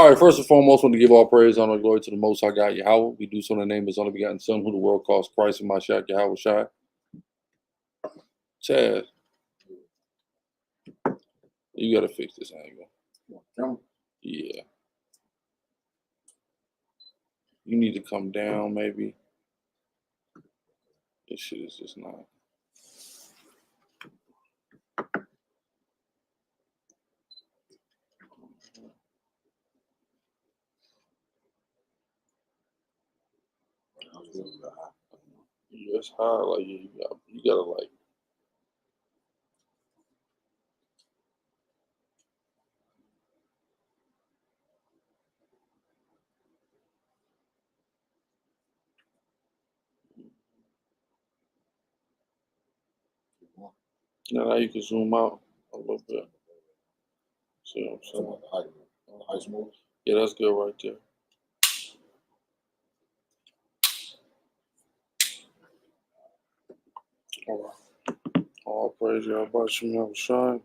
All right, first and foremost, I want to give all praise, honor, and glory to the Most High God, Yahweh. We do so in the name of His only begotten Son, who the world calls Christ and Mashiach, Yahweh Shai. Chad, you got to fix this angle. Yeah. You need to come down, maybe. This shit is just not. Yeah, it's high. Like you gotta like. Now you can zoom out a little bit. See what I'm saying? Yeah, that's good right there. All right. All praise Yahweh Shem Yahweh Shai.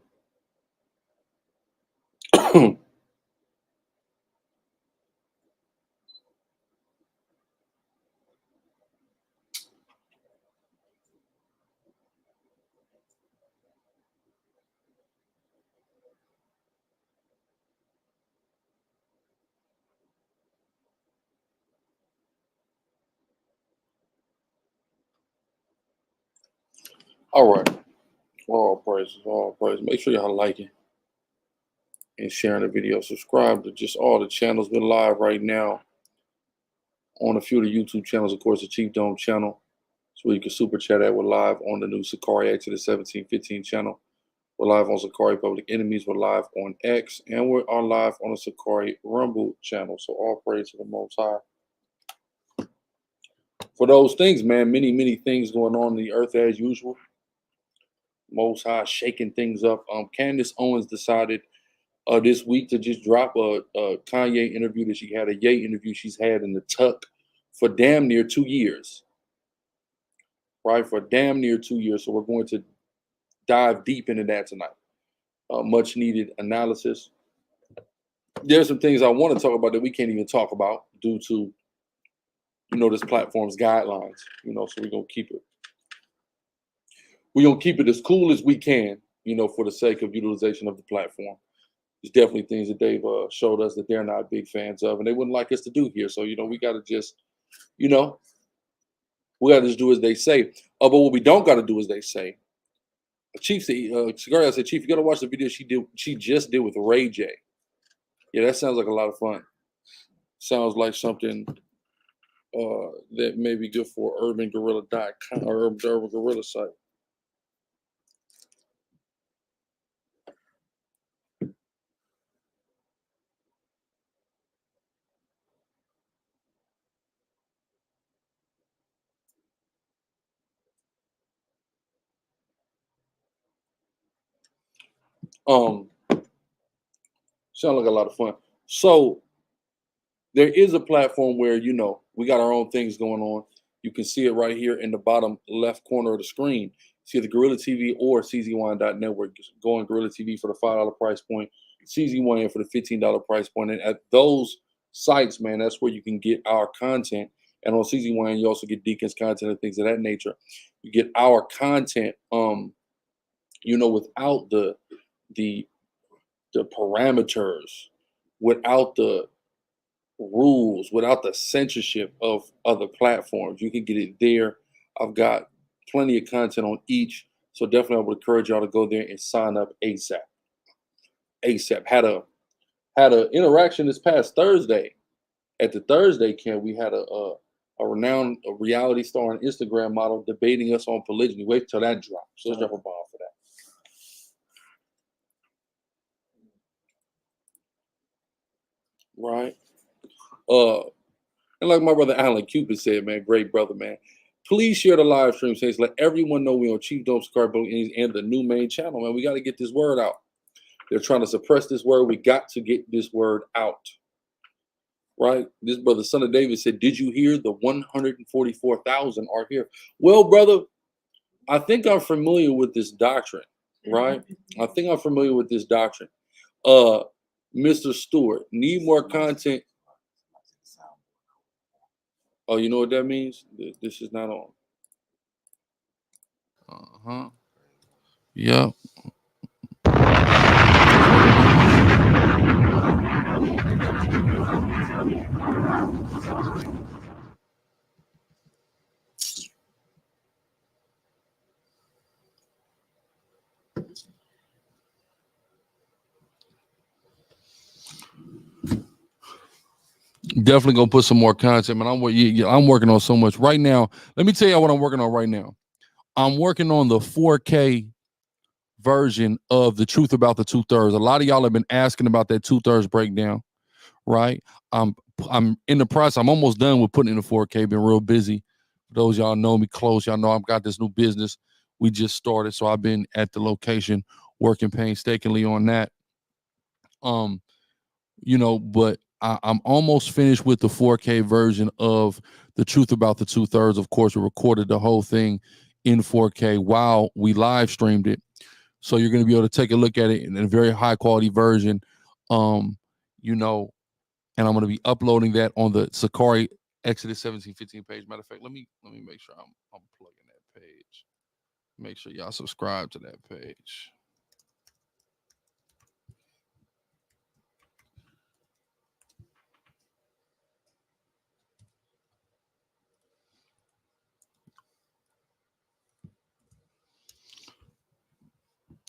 All right. All praises, all praise. Make sure y'all liking and sharing the video. Subscribe to just all the channels. We're live right now on a few of the YouTube channels. Of course, the Chief Dome channel. So you can super chat at. We're live on the new SICARRI Exodus 1715 channel. We're live on SICARRI Public Enemies. We're live on X. And we are live on the SICARRI Rumble channel. So all praise to the Most High. For those things, man, many things going on in the earth as usual. Most High shaking things up. Candace Owens decided this week to just drop a Kanye interview that she had, a Ye interview she's had in the tuck for damn near 2 years. Right? For damn near 2 years. So we're going to dive deep into that tonight. Much needed analysis. There's some things I want to talk about that we can't even talk about due to, this platform's guidelines. So we're going to keep it. We're going to keep it as cool as we can, for the sake of utilization of the platform. There's definitely things that they've showed us that they're not big fans of, and they wouldn't like us to do here. So, we got to just, we got to just do as they say. But what we don't got to do as they say. Chief said, SICARRI, I said, Chief, you got to watch the video she just did with Ray J. Yeah, that sounds like a lot of fun. Sounds like something that may be good for UrbanGorilla.com or Urban Gorilla site. Sound like a lot of fun. So there is a platform where, we got our own things going on. You can see it right here in the bottom left corner of the screen. See the Gorilla TV or CZY.network. Go on Gorilla TV for the $5 price point, CZYN for the $15 price point. And at those sites, man, that's where you can get our content. And on CZYN, you also get Deacon's content and things of that nature. You get our content, without the parameters, without the rules, without the censorship of other platforms. You can get it there. I've got plenty of content on each, so definitely I would encourage y'all to go there and sign up ASAP. Had a interaction this past Thursday at the Thursday camp. We had a renowned reality star and Instagram model debating us on polygyny. Wait till that drops. So let's drop a bomb for that. Right. And like my brother Alan Cupid said, man, great brother, man. Please share the live stream, says let everyone know we on Chief Dome SICARRI and the new main channel, man. We got to get this word out. They're trying to suppress this word. We got to get this word out. Right? This brother, son of David, said, did you hear the 144,000 are here? Well, brother, I think I'm familiar with this doctrine, right? I think I'm familiar with this doctrine. Mr. Stewart, need more content. Oh, you know what that means? This is not on. Yep. Definitely gonna put some more content, man. I'm working on so much right now. Let me tell you what I'm working on right now. I'm working on the 4K version of The Truth About the 2/3. A lot of y'all have been asking about that 2/3 breakdown, right? I'm in the process. I'm almost done with putting in the 4K. Been real busy. For those y'all know me close, y'all know I've got this new business we just started, so I've been at the location working painstakingly on that. But I'm almost finished with the 4K version of The Truth About the 2/3. Of course, we recorded the whole thing in 4K while we live streamed it. So you're going to be able to take a look at it in a very high quality version. And I'm going to be uploading that on the SICARRI Exodus 1715 page. Matter of fact, let me make sure I'm plugging that page. Make sure y'all subscribe to that page.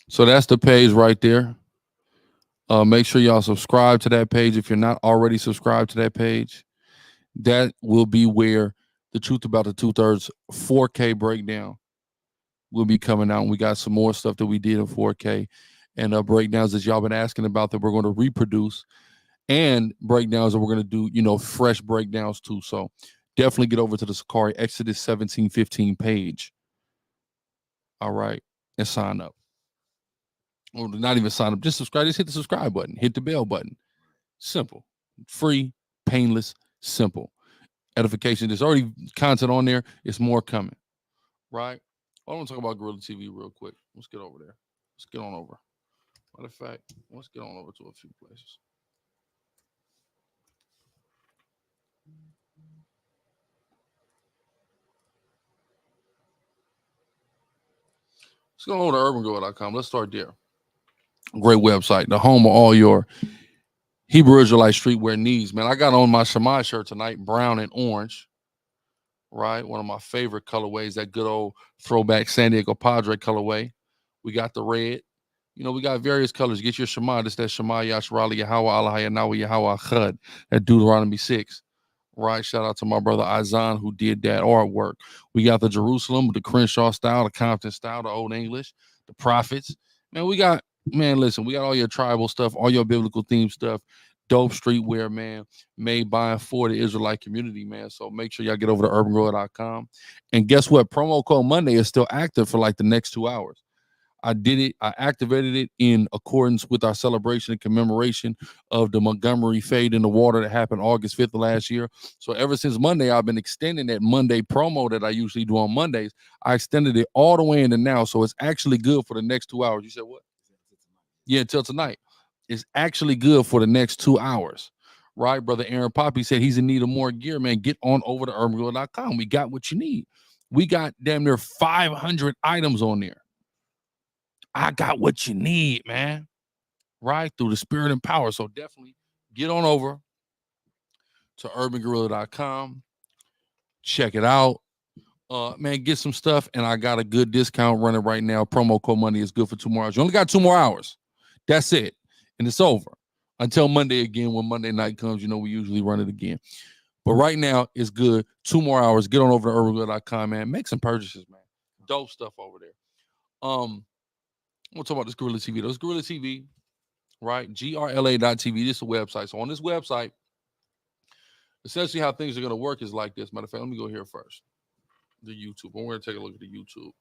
So that's the page right there. Make sure y'all subscribe to that page if you're not already subscribed to that page. That will be where The Truth About the 2/3 4K breakdown will be coming out. And we got some more stuff that we did in 4K and breakdowns that y'all been asking about that we're going to reproduce, and breakdowns that we're going to do, fresh breakdowns too. So definitely get over to the SICARRI Exodus 1715 page. All right. And sign up. Or not even sign up, just subscribe. Just hit the subscribe button, hit the bell button. Simple, free, painless, simple. Edification. There's already content on there. It's more coming. Right? I want to talk about Gorilla TV real quick. Let's get over there. Let's get on over. Matter of fact, let's get on over to a few places. Let's go over to urbangrilla.com. Let's start there. Great website. The home of all your Hebrew Israelite streetwear needs. Man, I got on my Shema shirt tonight, brown and orange. Right? One of my favorite colorways, that good old throwback San Diego Padre colorway. We got the red. We got various colors. Get your Shema. This that Shema Yashrali Yahweh Allah Yahweh Yahweh Chad. That Deuteronomy 6. Right? Shout out to my brother Izan who did that artwork. We got the Jerusalem, the Crenshaw style, the Compton style, the Old English, the Prophets. Listen, we got all your tribal stuff, all your biblical theme stuff. Dope streetwear, man, made by and for the Israelite community, man. So make sure y'all get over to urbangrilla.com. And guess what? Promo code Monday is still active for like the next 2 hours. I did it. I activated it in accordance with our celebration and commemoration of the Montgomery fade in the water that happened August 5th of last year. So ever since Monday, I've been extending that Monday promo that I usually do on Mondays. I extended it all the way into now. So it's actually good for the next 2 hours. You said what? Yeah, until tonight. It's actually good for the next 2 hours. Right? Brother Aaron Poppy said he's in need of more gear, man. Get on over to urbangrilla.com. We got what you need. We got damn near 500 items on there. I got what you need, man. Right? Through the spirit and power. So definitely get on over to urbangorilla.com. Check it out. Man, get some stuff. And I got a good discount running right now. Promo code money is good for 2 more hours. You only got 2 more hours. That's it. And it's over. Until Monday again. When Monday night comes, we usually run it again. But right now, it's good. 2 more hours. Get on over to urbangorilla.com, man. Make some purchases, man. Dope stuff over there. We'll talk about this Gorilla TV. This Gorilla TV, right? GRLA.tv. This is a website. So on this website, essentially how things are going to work is like this. Matter of fact, let me go here first. The YouTube. We're going to take a look at the YouTube.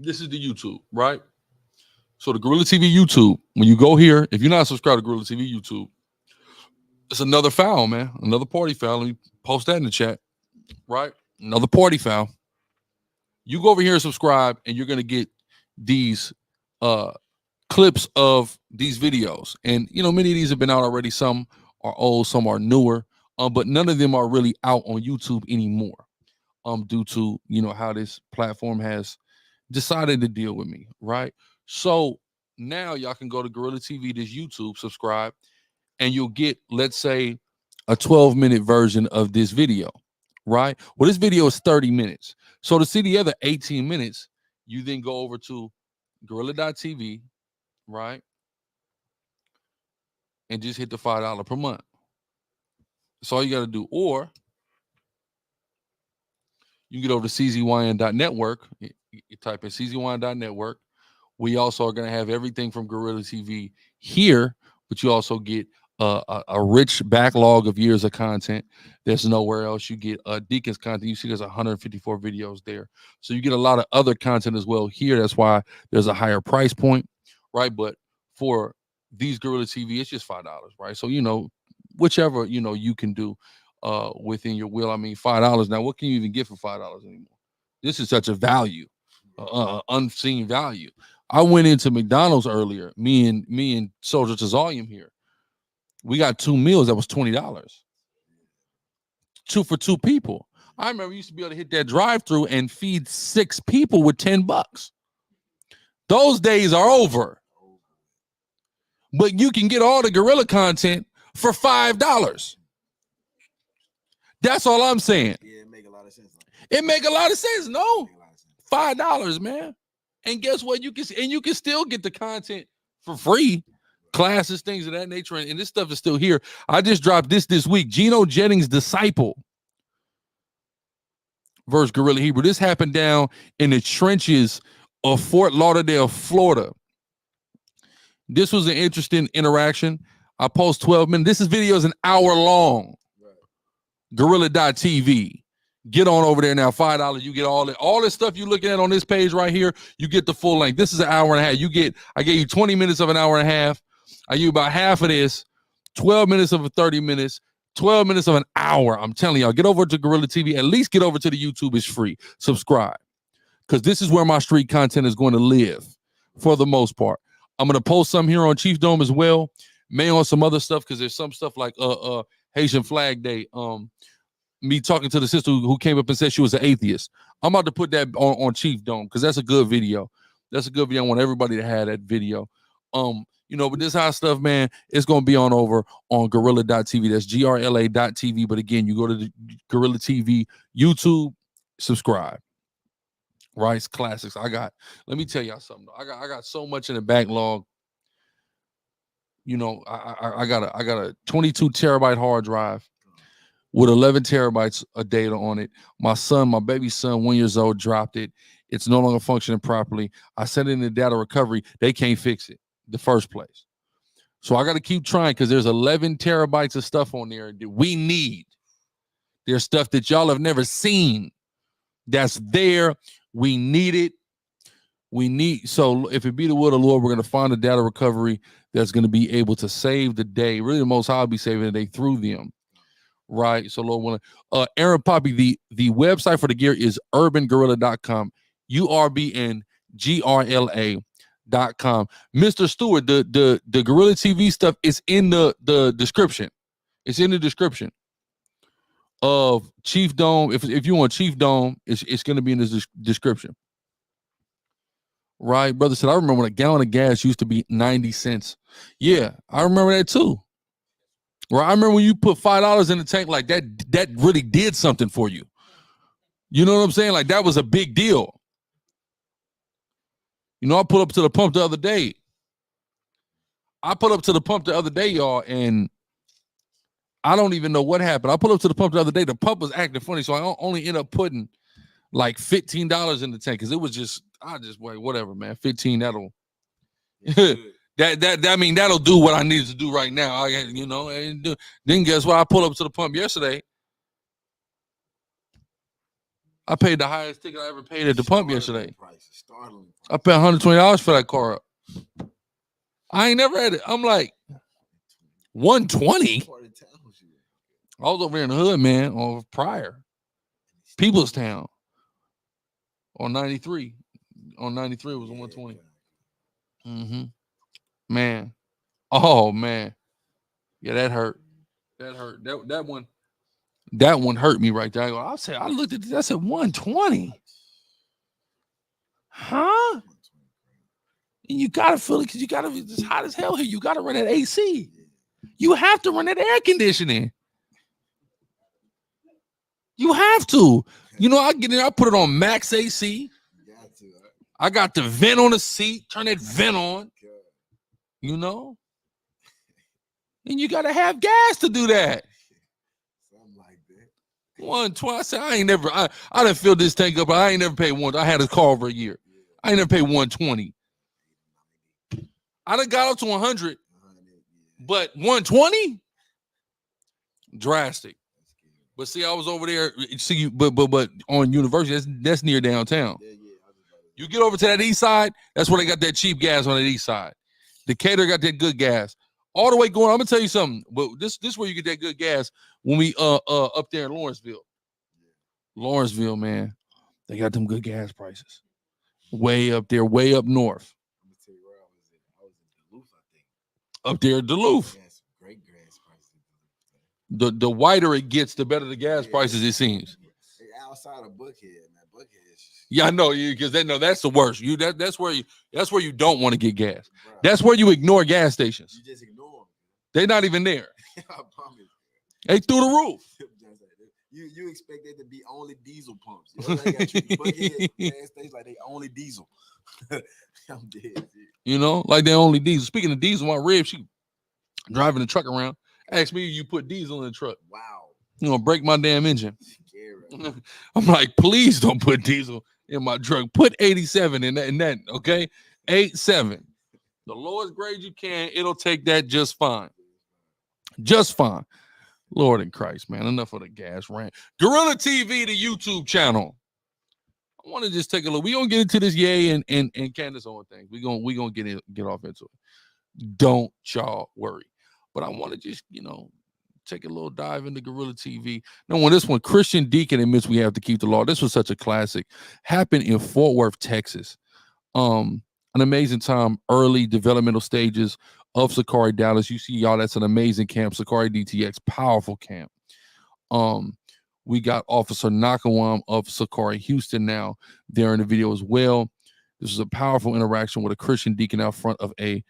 This is the YouTube, right? So the Gorilla TV YouTube, when you go here, if you're not subscribed to Gorilla TV YouTube, it's another foul, man. Another party foul. Let me post that in the chat, right? Another party foul. You go over here and subscribe, and you're gonna get these clips of these videos. And many of these have been out already. Some are old, some are newer, but none of them are really out on YouTube anymore. Due to how this platform has decided to deal with me, right? So now y'all can go to Gorilla TV, this YouTube, subscribe, and you'll get, let's say, a 12-minute version of this video, right? Well, this video is 30 minutes. So to see the other 18 minutes, you then go over to gorilla.tv, right? And just hit the $5 per month. That's all you got to do. Or you can get over to czyn.network. You type in czyn.network. We also are going to have everything from Gorilla TV here, but you also get a rich backlog of years of content. There's nowhere else. You get Deacon's content. You see there's 154 videos there. So you get a lot of other content as well here. That's why there's a higher price point, right? But for these Gorilla TV, it's just $5, right? So, whichever, you can do within your will. I mean, $5. Now, what can you even get for $5 anymore? This is such a value, unseen value. I went into McDonald's earlier. Me and Soldier Tazalium here. We got 2 meals that was $20. Two for 2 people. I remember we used to be able to hit that drive-through and feed 6 people with $10. Those days are over. But you can get all the Gorilla content for $5. That's all I'm saying. Yeah, it make a lot of sense. It make a lot of sense. No, $5, man. And guess what? You can still get the content for free, classes, things of that nature, and this stuff is still here. I just dropped this week. Geno Jennings' Disciple versus Guerrilla Hebrew. This happened down in the trenches of Fort Lauderdale, Florida. This was an interesting interaction. I post 12 minutes. This video is an hour long. Gorilla.tv. Get on over there now. $5. You get all this stuff you're looking at on this page right here. You get the full length. This is an hour and a half. I gave you 20 minutes of an hour and a half. I give you about half of this, 12 minutes of 30 minutes, 12 minutes of an hour. I'm telling y'all, get over to Gorilla TV. At least get over to the YouTube. It's free. Subscribe. Because this is where my street content is going to live for the most part. I'm going to post some here on Chief Dome as well. May on some other stuff, because there's some stuff like Haitian Flag Day. Me talking to the sister who came up and said she was an atheist. I'm about to put that on Chief Dome, because that's a good video. That's a good video. I want everybody to have that video. But this hot stuff, man, it's going to be on over on gorilla.tv. That's GRLA.tv. But again, you go to the Gorilla TV YouTube, subscribe. Rice Classics. Let me tell y'all something. I got so much in the backlog. I got a 22 terabyte hard drive with 11 terabytes of data on it. My baby son, 1 year old, dropped it. It's no longer functioning properly. I sent it in the data recovery. They can't fix it in the first place. So I got to keep trying, because there's 11 terabytes of stuff on there that we need. There's stuff that y'all have never seen that's there. We need it. So if it be the will of the Lord, we're going to find a data recovery that's going to be able to save the day. Really, the Most High will be saving the day through them. Right. So Lord willing. Aaron Poppy, the website for the gear is urbangorilla.com. URBNGRLA.com. Mr. Stewart, the Gorilla TV stuff is in the description. It's in the description of Chief Dome. If you want Chief Dome, it's going to be in the description. Right. Brother said, I remember when a gallon of gas used to be 90 cents. Yeah, I remember that too. Right. I remember when you put $5 in the tank, like that really did something for you. You know what I'm saying? Like, that was a big deal. I pulled up to the pump the other day. Y'all, and I don't even know what happened. I pulled up to the pump the other day. The pump was acting funny, so I only ended up putting like $15 in the tank, because it was wait, whatever, man. 15, that'll that'll do what I needed to do right now. And then guess what? I pulled up to the pump yesterday. I paid the highest ticket I ever paid at the pump yesterday. I paid $120 for that car up. I ain't never had it. I'm like, 120? I was over here in the hood, man, on Pryor, Peoplestown. On 93. On 93, it was a 120. Man. Oh, man. Yeah, that hurt. That hurt. That one hurt me right there. I looked at this. I said 120. Huh? And you gotta feel it because you gotta be it's hot as hell here. You gotta run that AC. You have to run that air conditioning. You have to. You know, I get in, I put it on max AC. I got the vent on the seat, turn that vent on. You know? And you gotta have gas to do that. Something like that. 120. I said, I didn't fill this tank up, but I ain't never paid one. I had a car over a year. I ain't never paid 120. I done got up to 100, but 120? Drastic. But see, I was over there. See, but on University, that's near downtown. You get over to that east side, that's where they got that cheap gas on that east side. Decatur got that good gas. All the way going, I'm gonna tell you something. But this where you get that good gas when we up there in Lawrenceville. Lawrenceville, man, they got them good gas prices. Way up there, way up north. I'm gonna tell you where I was in Duluth, I think. Up there in Duluth. Yes, great gas prices. The wider it gets, the better the gas prices, it seems. Outside of Buckhead, man. Yeah, I know you because they know that's the worst. That's where you don't want to get gas. Bro. That's where you ignore gas stations. You just ignore them. They're not even there. I promise. They through the roof. You expect there to be only diesel pumps. You know, gas stations like they only diesel. I'm dead. You know, like they only diesel. Speaking of diesel, my rib, she driving the truck around. Asked me if you put diesel in the truck. Wow. You gonna break my damn engine. I'm like, please don't put diesel in my truck. Put 87 in that, okay? 87. The lowest grade you can, it'll take that just fine. Just fine. Lord in Christ, man. Enough of the gas rant. Gorilla TV, the YouTube channel. I want to just take a look. We're gonna get into this Ye and Candace Owens thing. We're gonna get off into it. Don't y'all worry. But I want to just, take a little dive into Gorilla TV. Now, when this one, Christian Deacon admits we have to keep the law. This was such a classic. Happened in Fort Worth, Texas. An amazing time, early developmental stages of SICARRI Dallas. You see, y'all, that's an amazing camp. SICARRI DTX, powerful camp. We got Officer Nakawam of SICARRI Houston now there in the video as well. This is a powerful interaction with a Christian Deacon out front of a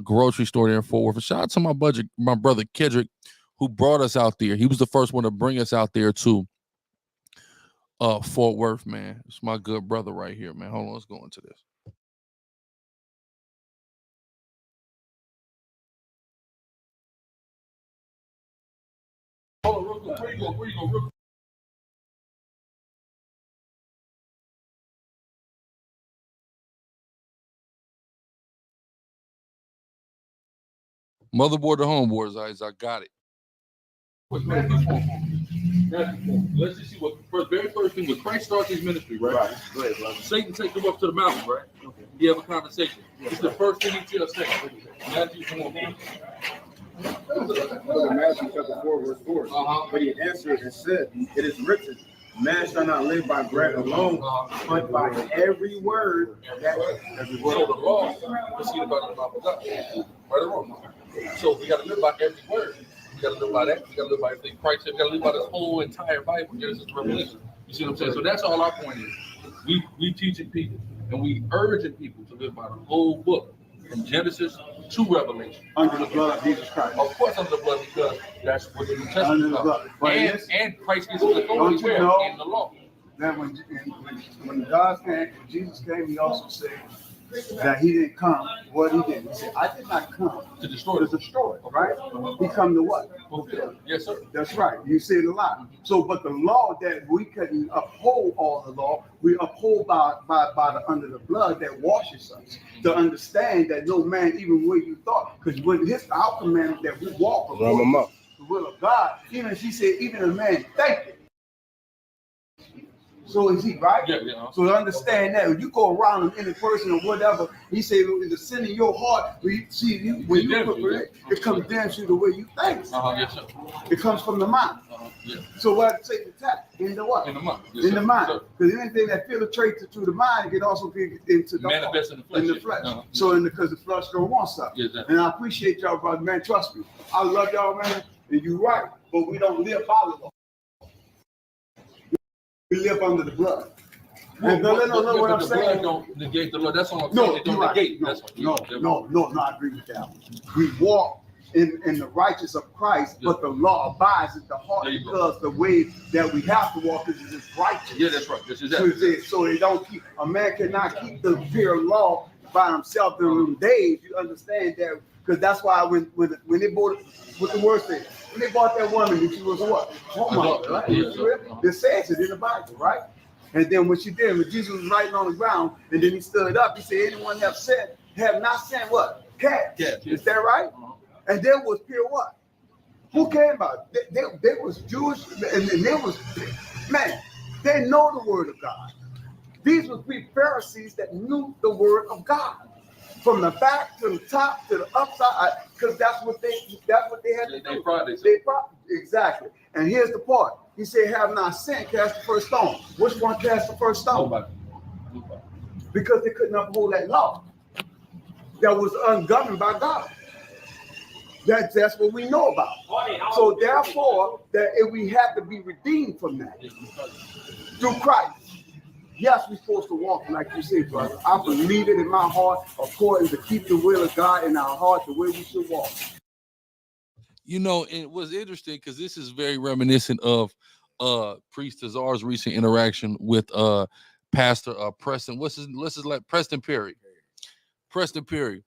grocery store there in Fort Worth. Shout out to my brother Kendrick, who brought us out there. He was the first one to bring us out there to Fort Worth, man. It's my good brother right here, man. Hold on, let's go into this. Hold on, real quick. Where you go? Motherboard to homeboards, I got it. Let's just see what very first thing when Christ starts his ministry, right? Right. Satan takes him up to the mountain, right? Okay. He have a conversation. It's the first thing he tells Satan. Matthew, come on. Matthew chapter 4, verse 4. But he answered and said, "It is written, man shall not live by bread alone, but by every word that every word of the law." Let's see about the mouth of God. Right or wrong? So we got to live by every word. We got to live by that. We got to live by everything Christ said. We got to live by this whole entire Bible, Genesis to Revelation. You see what I'm saying? So that's all our point is. We teaching people and we urging people to live by the whole book from Genesis to Revelation. Under the blood of Jesus Christ. Of course, under the blood, because that's what the New Testament is. And Christ gives us authority in the law. That when Jesus came, he also said that he didn't come. What he did, he said, "I did not come to destroy, right? He come to what? Fulfill. Yes, sir. That's right. You said a lot. So, but the law that we couldn't uphold all the law, we uphold by the under the blood that washes us. To understand that no man even where you thought, because when our commandment that we walk according to the will of God, even she said, even a man thank you. So is he, right? Yeah. So to understand that, when you go around with any person or whatever, he said, the sin in your heart, when you see you, when you put it condemns you the way you think. Yes, sir. It comes from the mind. Yeah. So what say the tap? In the what? In the mind. Yes, in the mind. Because anything that filtrates through the mind, it can also be into the manifest heart, in the flesh. So because the flesh don't want stuff. Yes, and I appreciate y'all, brother, man. Trust me. I love y'all, man. And you're right. But we don't live by the law. We live under the blood. And no, what I'm saying. Don't negate the law. That's all I'm No, saying. It don't right. negate. No, I agree with that. We walk in the righteousness of Christ, but the law abides in the heart because the way that we have to walk is righteous. Yeah, that's right. That's exactly. So they don't keep, a man cannot keep the fear of law by himself during them days. You understand that? Because that's why when they bought, what the word says, when they bought that woman, she was what? Woman, right? It says it in the Bible, right? And then when she did, when Jesus was writing on the ground, and then he stood up, he said, anyone have not sinned what? Cast. Is that right? And there was pure what? Who came out? They was Jewish, and there was, man, they know the word of God. These would be Pharisees that knew the word of God. From the back to the top to the upside, because that's what they had to do. Exactly. And here's the part. He said, have not sinned, cast the first stone. Which one cast the first stone? Nobody. Because they couldn't uphold that law that was ungoverned by God. That's what we know about. So therefore, that we have to be redeemed from that through Christ. Yes, we're supposed to walk like you say, brother. I believe it in my heart, according to keep the will of God in our heart, the way we should walk. You know, it was interesting because this is very reminiscent of Priest Ahlazar's recent interaction with Pastor Preston. Let's just let Preston Perry. Preston Perry.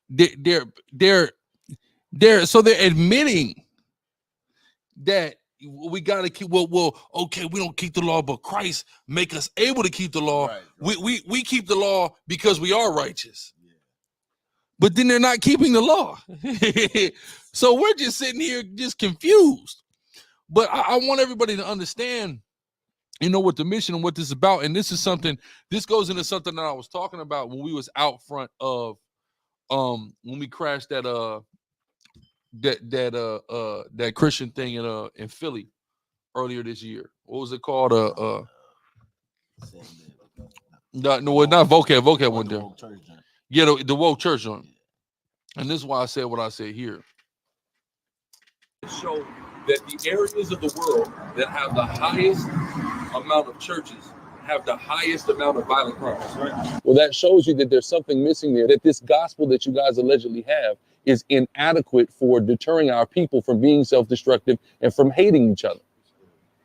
They're admitting that we got to keep okay, we don't keep the law, but Christ make us able to keep the law. Right. We keep the law because we are righteous. Yeah. But then they're not keeping the law. So we're just sitting here just confused. But I want everybody to understand, you know, what the mission and what this is about. And this goes into something that I was talking about when we was out front of when we crashed that Christian thing in Philly earlier this year. What was it called? No, not vocab. Vocab went there. Yeah, the woke church on. And this is why I said what I said here. Show that the areas of the world that have the highest amount of churches have the highest amount of violent crimes. Right. Well, that shows you that there's something missing there, that this gospel that you guys allegedly have is inadequate for deterring our people from being self-destructive and from hating each other.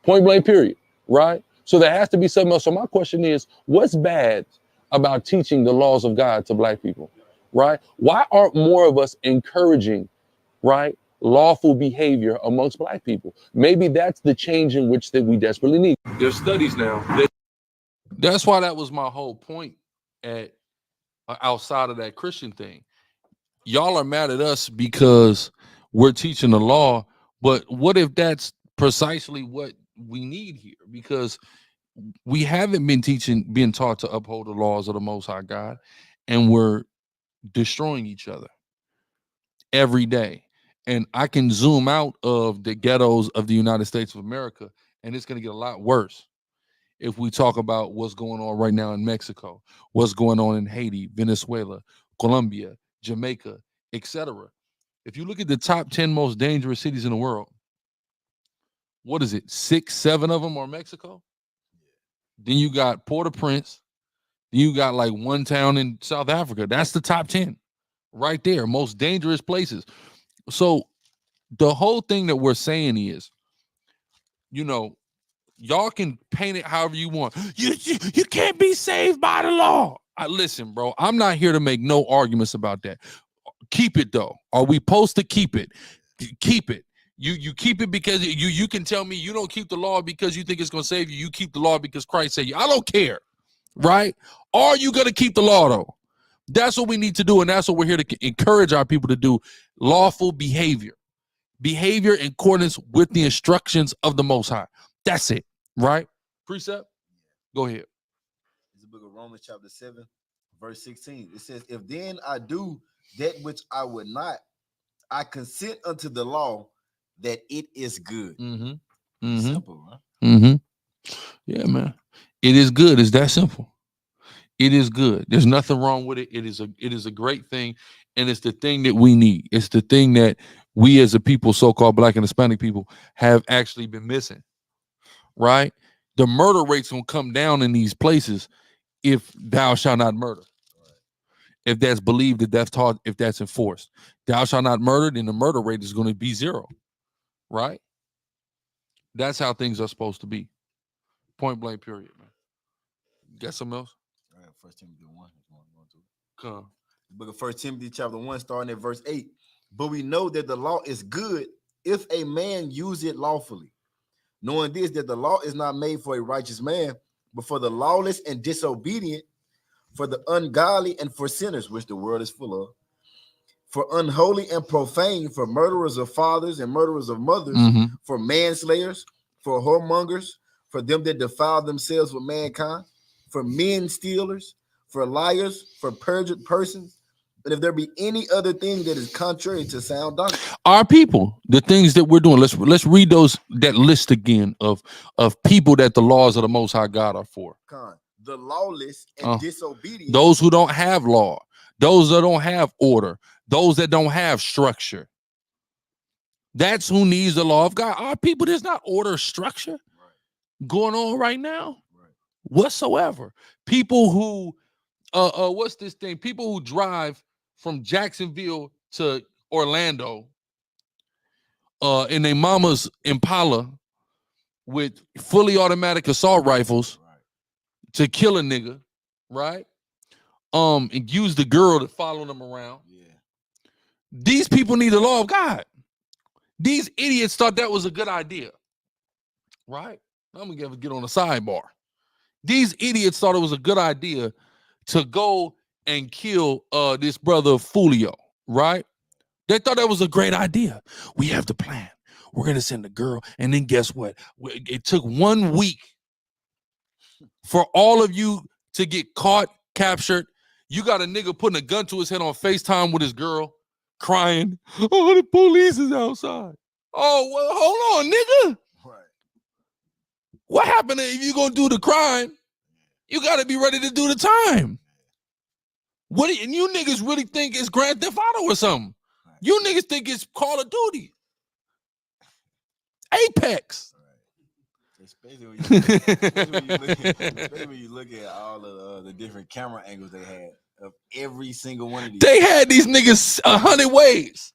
Point blank, period. Right? So there has to be something else. So my question is, what's bad about teaching the laws of God to Black people? Right? Why aren't more of us encouraging, right, lawful behavior amongst Black people? Maybe that's the change in which that we desperately need. There's studies now. That's why that was my whole point at outside of that Christian thing. Y'all are mad at us because we're teaching the law, but what if that's precisely what we need here? Because we haven't been taught to uphold the laws of the Most High God, and we're destroying each other every day. And I can zoom out of the ghettos of the United States of America, and it's going to get a lot worse if we talk about what's going on right now in Mexico, what's going on in Haiti, Venezuela, Colombia, Jamaica, etc. If you look at the top 10 most dangerous cities in the world, what is it? 6, 7 of them are Mexico. Then you got Port-au-Prince. Then you got like one town in South Africa. That's the top 10 right there, most dangerous places. So the whole thing that we're saying is, you know, y'all can paint it however you want. You can't be saved by the law. Listen, bro, I'm not here to make no arguments about that. Keep it though. Are we supposed to keep it? Keep it. You keep it because you can tell me you don't keep the law because you think it's going to save you. You keep the law because Christ said you. I don't care, right? Are you going to keep the law though? That's what we need to do, and that's what we're here to encourage our people to do. Lawful behavior in accordance with the instructions of the Most High. That's it, right? Precept? Go ahead. It's the book of Romans, chapter 7, verse 16. It says, if then I do that which I would not, I consent unto the law that it is good. Simple, huh? Yeah, man. It is good. It's that simple. It is good. There's nothing wrong with it. It is a great thing, and it's the thing that we need. It's the thing that we as a people, so-called Black and Hispanic people, have actually been missing. Right? The murder rates will come down in these places if thou shalt not murder. If that's believed, if that's taught, if that's enforced. Thou shalt not murder, then the murder rate is going to be 0. Right? That's how things are supposed to be. Point blank, period, man. Got something else? All right, 1 Timothy 1. Come. The book of 1 Timothy chapter 1, starting at verse 8. But we know that the law is good if a man use it lawfully. Knowing this, that the law is not made for a righteous man, but for the lawless and disobedient, for the ungodly and for sinners, which the world is full of, for unholy and profane, for murderers of fathers and murderers of mothers, for manslayers, for whoremongers, for them that defile themselves with mankind, for men stealers, for liars, for perjured persons, and if there be any other thing that is contrary to sound doctrine. Our people, the things that we're doing. Let's read that list again of people that the laws of the Most High God are for. The lawless and disobedient. Those who don't have law, those that don't have order, those that don't have structure. That's who needs the law of God. Our people, there's not order, structure going on right now whatsoever. People who what's this thing? People who drive from Jacksonville to Orlando in their mama's Impala with fully automatic assault rifles to kill a nigga, right? And use the girl to follow them around. These people need the law of God. These idiots thought that was a good idea, right? I'm gonna get on a sidebar. These idiots thought it was a good idea to go and kill this brother Fulio, right? They thought that was a great idea. We have the plan. We're gonna send the girl, and then guess what? It took 1 week for all of you to get caught, captured. You got a nigga putting a gun to his head on FaceTime with his girl, crying. Oh, the police is outside. Oh, well, hold on, nigga. What happened if you gonna do the crime? You gotta be ready to do the time. And you niggas really think it's Grand Theft Auto or something? You niggas think it's Call of Duty, Apex. Especially when you look at all of the different camera angles they had of every single one of these. They had these niggas 100 ways.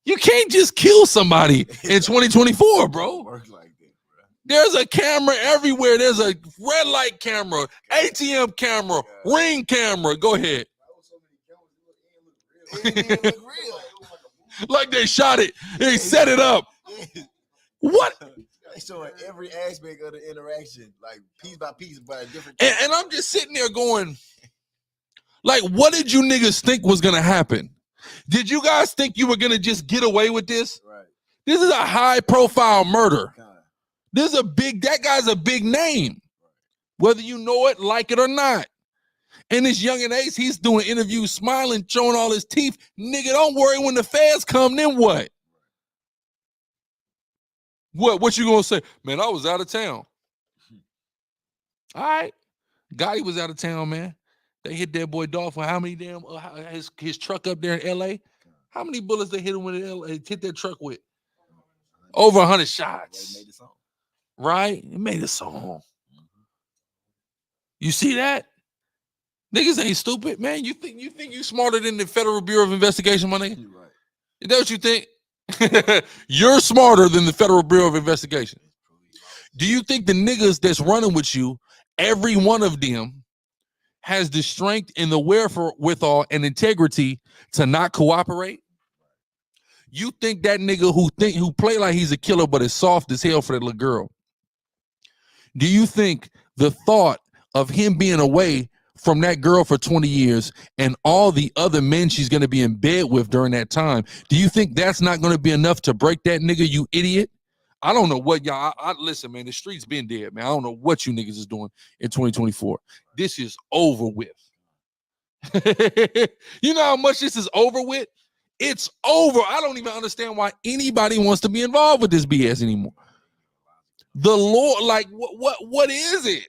You can't just kill somebody in 2024, bro. Work like that, bro. There's a camera everywhere. There's a red light camera, ATM camera, ring camera. Go ahead. Like they shot it. They set it up. What? They showing every aspect of the interaction, like piece by piece, by a different. And I'm just sitting there going, like, what did you niggas think was gonna happen? Did you guys think you were gonna just get away with this? Right. This is a high-profile murder. This is that guy's a big name, whether you know it, like it or not. And this young and Ace, he's doing interviews, smiling, showing all his teeth. Nigga, don't worry, when the feds come, then what? What you gonna say? Man, I was out of town. All right. Gotti was out of town, man. They hit that boy Dolph for how many damn his truck up there in LA? How many bullets they hit him with hit that truck with? Over 100 shots. They made the song. Right? It made a song. You see that? Niggas ain't stupid, man. You think you smarter than the Federal Bureau of Investigation, my nigga? Right. Is that what you think? You're smarter than the Federal Bureau of Investigation. Do you think the niggas that's running with you, every one of them, has the strength and the wherewithal and integrity to not cooperate? You think that nigga who play like he's a killer but is soft as hell for that little girl? Do you think the thought of him being away from that girl for 20 years and all the other men she's going to be in bed with during that time, do you think that's not going to be enough to break that nigga, you idiot? I don't know what y'all. I listen, man. The streets been dead, man. I don't know what you niggas is doing in 2024. This is over with. You know how much this is over with? It's over. I don't even understand why anybody wants to be involved with this BS anymore. The Lord, like, what is it?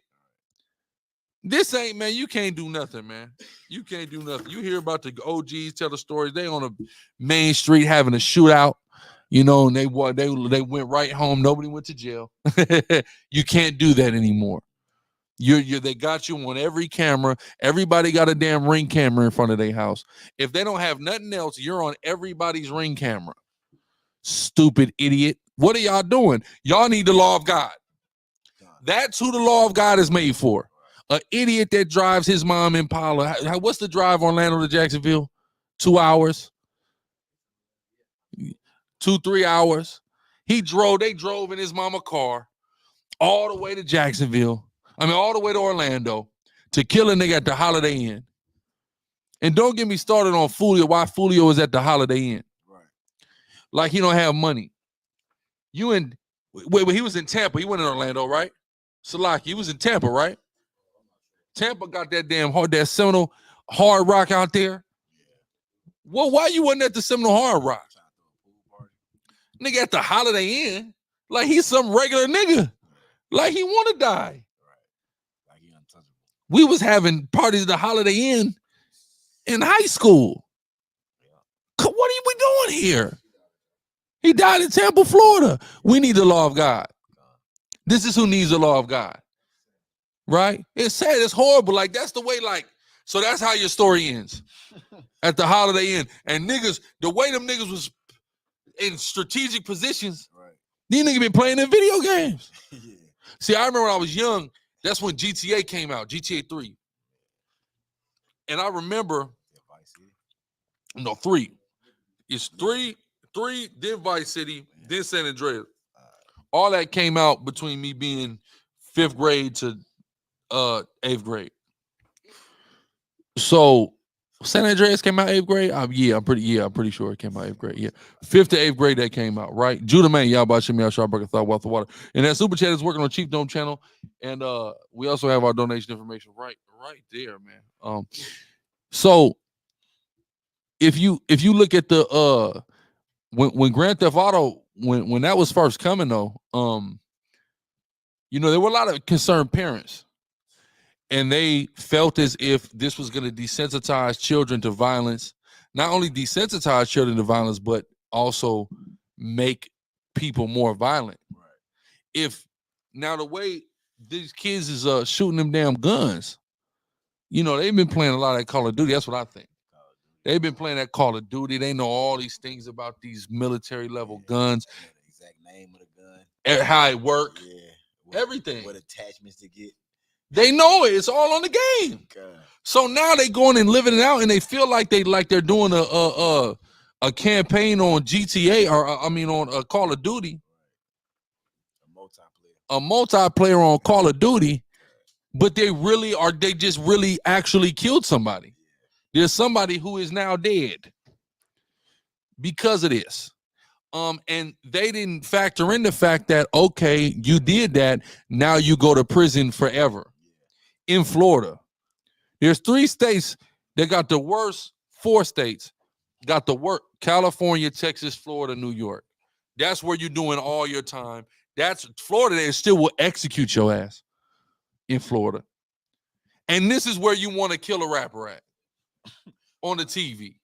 This ain't, man. You can't do nothing, man. You can't do nothing. You hear about the OGs tell the stories. They on a main street having a shootout, you know, and they went right home. Nobody went to jail. You can't do that anymore. They got you on every camera. Everybody got a damn Ring camera in front of their house. If they don't have nothing else, you're on everybody's Ring camera. Stupid idiot. What are y'all doing? Y'all need the law of God. That's who the law of God is made for. An idiot that drives his mom Impala. What's the drive Orlando to Jacksonville? 2 hours? 2-3 hours. They drove in his mama car all the way to Jacksonville. All the way to Orlando to kill a nigga at the Holiday Inn. And don't get me started on Fulio, why Fulio is at the Holiday Inn. Right. Like he don't have money. He was in Tampa. He went in Orlando, right? Salaki, he was in Tampa, right? Tampa got that damn that Seminole Hard Rock out there. Well, why you wasn't at the Seminole Hard Rock? Nigga at the Holiday Inn. Like he's some regular nigga. Like he want to die. We was having parties at the Holiday Inn in high school. What are we doing here? He died in Tampa, Florida. We need the law of God. This is who needs the law of God. Right? It's sad. It's horrible. Like, that's the way, like, so that's how your story ends. At the Holiday Inn. And niggas, the way them niggas was in strategic positions, right. These niggas been playing in video games. Yeah. See, I remember when I was young, that's when GTA came out, GTA 3. And I remember, no, 3. It's 3, then Vice City, then San Andreas. All that came out between me being 5th grade to 8th grade. So San Andreas came out 8th grade. I'm pretty sure it came out 8th grade. Yeah, 5th to 8th grade that came out. Right, Judah Man, y'all about Shimmy Sharburger, Thought Wealth of Water, and that super chat is working on Chief Dome channel, and we also have our donation information right there, man. So if you look at the when Grand Theft Auto when that was first coming though, you know, there were a lot of concerned parents. And they felt as if this was going to desensitize children to violence, not only desensitize children to violence, but also make people more violent. Right. If now the way these kids is shooting them damn guns, you know, they've been playing a lot of that Call of Duty. That's what I think. They've been playing that Call of Duty. They know all these things about these military level guns. The exact name of the gun. How it works. Yeah. Everything. What attachments to get. They know it. It's all on the game. God. So now they going and living it out, and they feel like they're doing a campaign on GTA or on Call of Duty. A multiplayer on Call of Duty, but they just really actually killed somebody. There's somebody who is now dead because of this. And they didn't factor in the fact that, okay, you did that. Now you go to prison forever. In Florida, there's 3 states that got the worst. 4 states got the worst: California, Texas, Florida, New York. That's where you're doing all your time. That's Florida. They still will execute your ass in Florida. And this is where you want to kill a rapper at on the TV.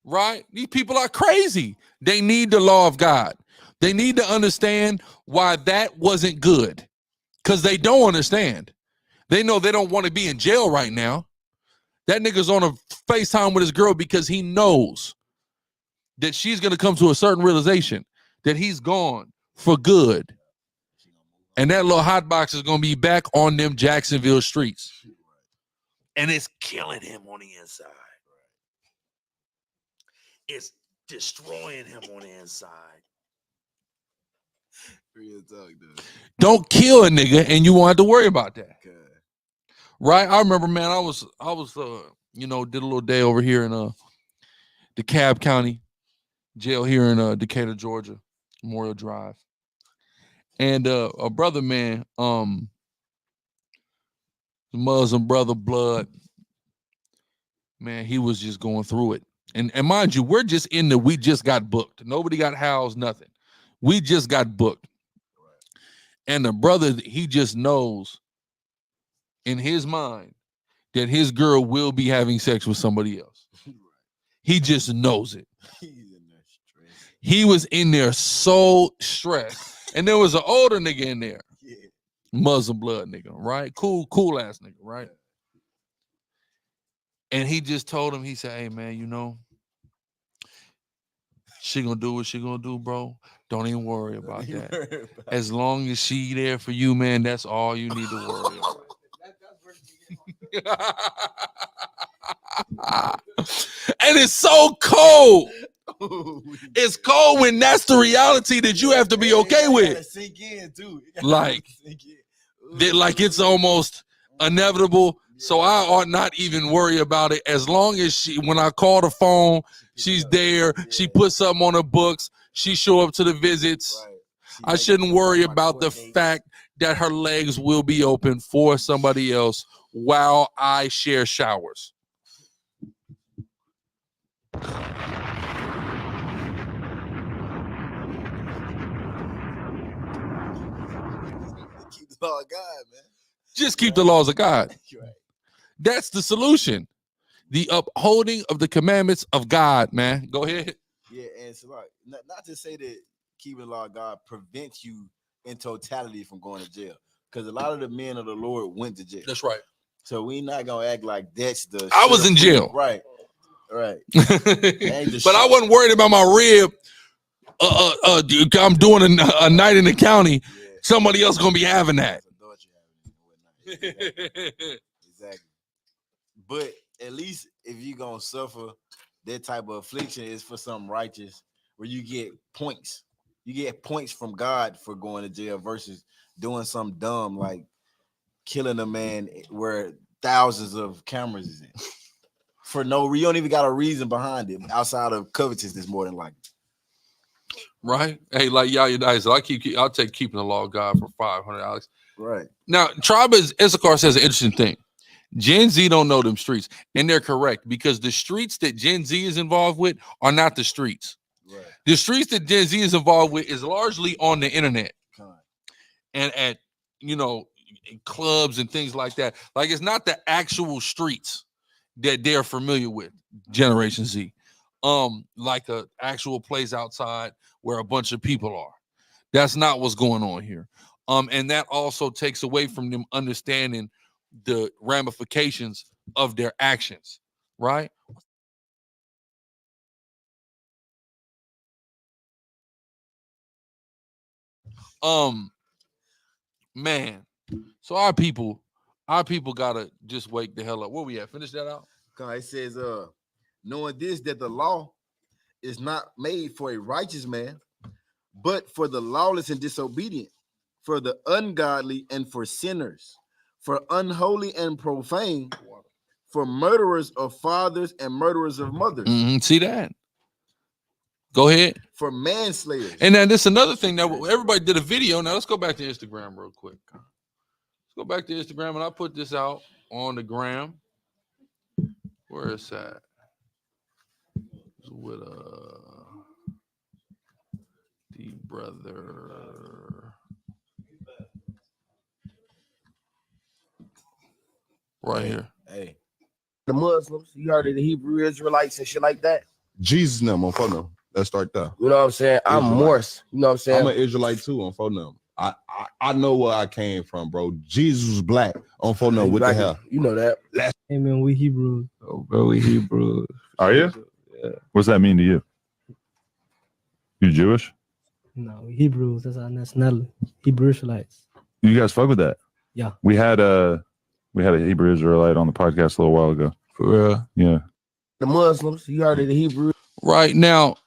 Right? These people are crazy. They need the law of God. They need to understand why that wasn't good. Because they don't understand. They know they don't want to be in jail right now. That nigga's on a FaceTime with his girl because he knows that she's going to come to a certain realization that he's gone for good. And that little hot box is going to be back on them Jacksonville streets. And it's killing him on the inside. It's destroying him on the inside. Real talk, dude. Don't kill a nigga and you won't have to worry about that. Okay. Right? I remember, man, I was did a little day over here in DeKalb County jail here in Decatur, Georgia. Memorial Drive. And a brother, man, Muslim brother, blood, man, he was just going through it. And mind you, we're just we just got booked. Nobody got housed, nothing. We just got booked. And the brother, he just knows in his mind that his girl will be having sex with somebody else. He just knows it. He was in there so stressed. And there was an older nigga in there. Yeah. Muslim blood nigga, right? Cool ass nigga, right? And he just told him, he said, hey man, you know, she gonna do what she gonna do, bro. Don't even worry about that. As long as she there for you, man, that's all you need to worry about. And it's so cold. It's cold when that's the reality that you have to be okay with. Sink in too. Like it's almost inevitable. So I ought not even worry about it as long as when I call the phone, she's there. She puts something on her books. She show up to the visits. I shouldn't worry about the fact that her legs will be open for somebody else while I share showers. Keep the law of God, man. Just keep the laws of God. That's the solution. The upholding of the commandments of God, man. Go ahead. Yeah, and so like, not to say that keeping the law of God prevents you in totality from going to jail, because a lot of the men of the Lord went to jail. That's right. So we not gonna act like that's the. I was in jail. Right. Right. But I wasn't worried about my rib. I'm doing a night in the county. Yeah. Somebody else gonna be having that. Exactly. But at least if you gonna suffer that type of affliction, is for something righteous, where you get points. You get points from God for going to jail versus doing something dumb like killing a man where thousands of cameras is in. For no, you don't even got a reason behind it outside of covetousness, more than likely. Right? Hey, like y'all nice. I'll take keeping the law of God for $500, Alex. Right. Now, Tribe Issachar says an interesting thing. Gen Z don't know them streets, and they're correct, because the streets that Gen Z is involved with are not the streets. Right. The streets that Gen Z is involved with is largely on the internet and at clubs and things like that. Like, it's not the actual streets that they're familiar with, Generation Z. Like a actual place outside where a bunch of people are. That's not what's going on here. And that also takes away from them understanding the ramifications of their actions, right? Man. So our people gotta just wake the hell up. Where we at? Finish that out. It says, knowing this, that the law is not made for a righteous man, but for the lawless and disobedient, for the ungodly and for sinners, for unholy and profane, for murderers of fathers and murderers of mothers. See that? Go ahead. For manslayers. And then this another thing that everybody did a video. Now let's go back to Instagram real quick. Let's go back to Instagram, and I put this out on the gram. Where is that? It's with the brother. Right here. Hey. The Muslims, you heard of the Hebrew Israelites and shit like that? Jesus them on phone them. Let's start there. You know what I'm saying? I'm Morse. You know what I'm saying? I'm an Israelite too on phone them. I know where I came from, bro. Jesus was black on phone them with the hair. You know that. Hey man, we Hebrews. Oh, bro, we Hebrews. Are you? Yeah. What's that mean to you? You Jewish? No, we Hebrews. That's our nationality. Hebrew Israelites. You guys fuck with that? Yeah. We had a Hebrew Israelite on the podcast a little while ago. For real? Yeah. The Muslims, you heard of the Hebrew. Right now,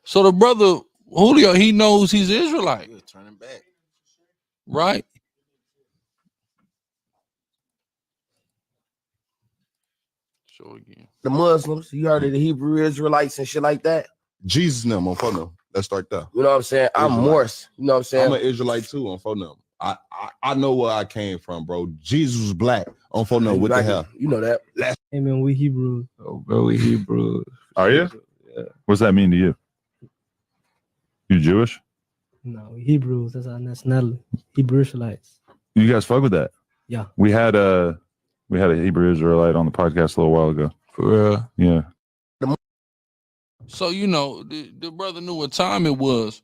so the brother Julio, he knows he's Israelite. Turning back. Right? Show again. The Muslims, you heard of the Hebrew Israelites and shit like that? Jesus them on phone them. Let's start there. You know what I'm saying? I'm Israelite. Morse. You know what I'm saying? I'm an Israelite too on phone number. I know where I came from, bro. Jesus was black on phone number. What the hell? You know that. Hey man, we Hebrews. Oh, bro, we Hebrews. Are you? Yeah. What's that mean to you? You Jewish? No, we Hebrews. That's our nationality. Hebrew Israelites. You guys fuck with that? Yeah. We had a Hebrew Israelite on the podcast a little while ago. For real. Yeah. So, you know, the brother knew what time it was,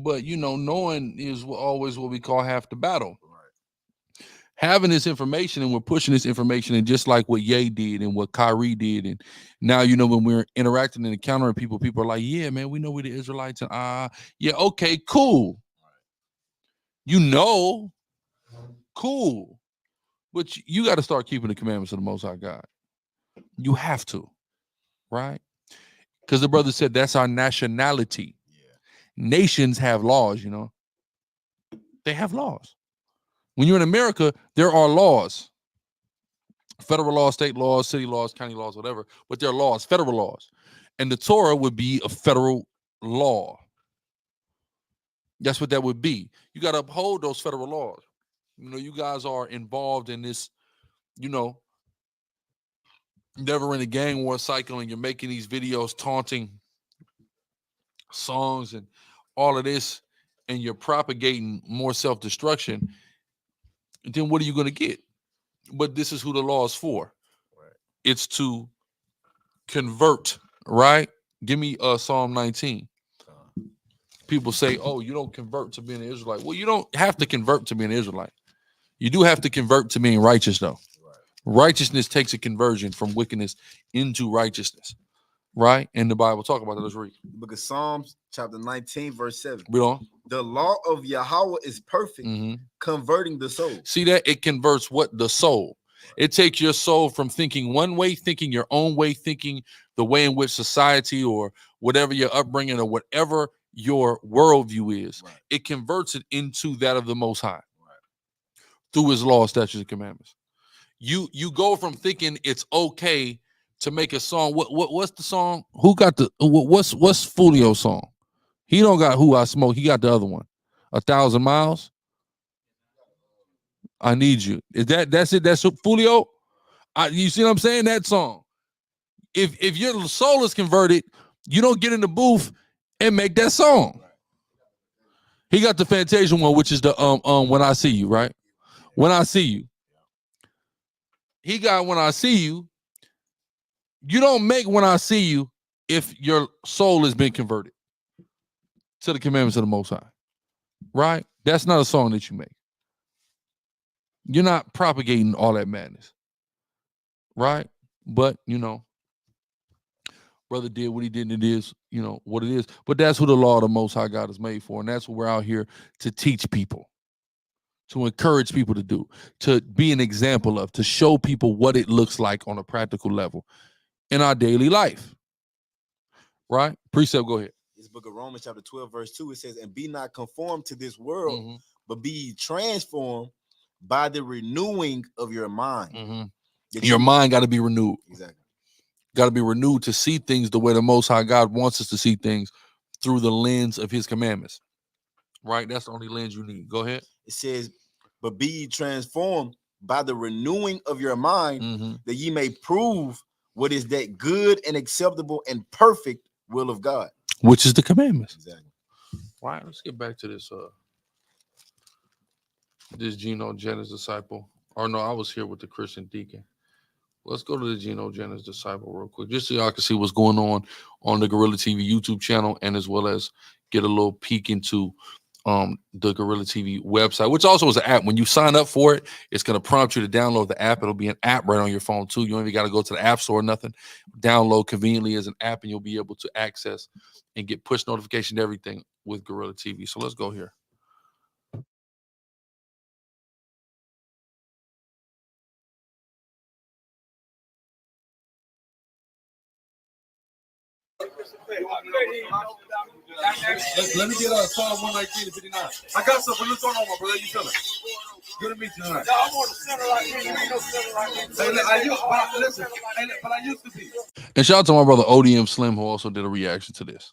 but, you know, knowing is always what we call half the battle. Right. Having this information, and we're pushing this information, and just like what Ye did and what Kyrie did, and now, you know, when we're interacting and encountering people, people are like, yeah, man, we know we're the Israelites, and yeah, okay, cool. You know, cool. But you got to start keeping the commandments of the Most High God. You have to, right? Because the brother said that's our nationality. Yeah. Nations have laws, you know. They have laws. When you're in America, there are laws. Federal laws, state laws, city laws, county laws, whatever. But there are laws, federal laws. And the Torah would be a federal law. That's what that would be. You got to uphold those federal laws. You know, you guys are involved in this, you know, never in a gang war cycle, and you're making these videos taunting songs and all of this, and you're propagating more self-destruction, then what are you going to get? But this is who the law is for. Right. It's to convert, right? Give me Psalm 19. People say, oh, you don't convert to being an Israelite. Well, you don't have to convert to being an Israelite. You do have to convert to being righteous, though. Righteousness takes a conversion from wickedness into righteousness, right? And the Bible talk about that. Let's read. The book of Psalms, chapter 19, verse 7. Read on. The law of Yahweh is perfect, converting the soul. See that? It converts what? The soul. It takes your soul from thinking one way, thinking your own way, thinking the way in which society or whatever your upbringing or whatever your worldview is. Right. It converts it into that of the Most High through his law, statutes, and commandments. You go from thinking it's okay to make a song. What's the song? Who got the what's Fulio's song? He don't got Who I Smoke. He got the other one. 1,000 Miles. I Need You. That's it? That's Fulio? You see what I'm saying? That song. If your soul is converted, you don't get in the booth and make that song. He got the Fantasia one, which is the When I See You, right? When I See You. He got When I See You. You don't make When I See You if your soul has been converted to the commandments of the Most High, right? That's not a song that you make. You're not propagating all that madness, right? But, you know, brother did what he did, and it is, you know, what it is. But that's who the law of the Most High God is made for, and that's what we're out here to teach people, to encourage people to do, to be an example of, to show people what it looks like on a practical level in our daily life, right? Precept, go ahead. This book of Romans chapter 12, verse 2, it says, and be not conformed to this world, but be transformed by the renewing of your mind. Your mind got to be renewed. Exactly. Got to be renewed to see things the way the Most High God wants us to see things, through the lens of his commandments, right? That's the only lens you need. Go ahead. It says, but be ye transformed by the renewing of your mind, that ye may prove what is that good and acceptable and perfect will of God, which is the commandments. Exactly. All right, let's get back to this this Geno Jennings disciple. Or no, I was here with the Christian deacon. Let's go to the Geno Jennings disciple real quick, just so y'all can see what's going on the Gorilla TV YouTube channel, and as well as get a little peek into the Gorilla TV website, which also is an app. When you sign up for it, it's going to prompt you to download the app. It'll be an app right on your phone too. You don't even got to go to the app store or nothing. Download conveniently as an app, and you'll be able to access and get push notification to everything with Gorilla TV. So let's go here. Let me get Psalm 119 and 59. I got something. What's going on, my brother? You feeling? Good to meet you tonight. No, I'm on the center right here. You ain't no center right here. I used to be. And shout out to my brother ODM Slim, who also did a reaction to this.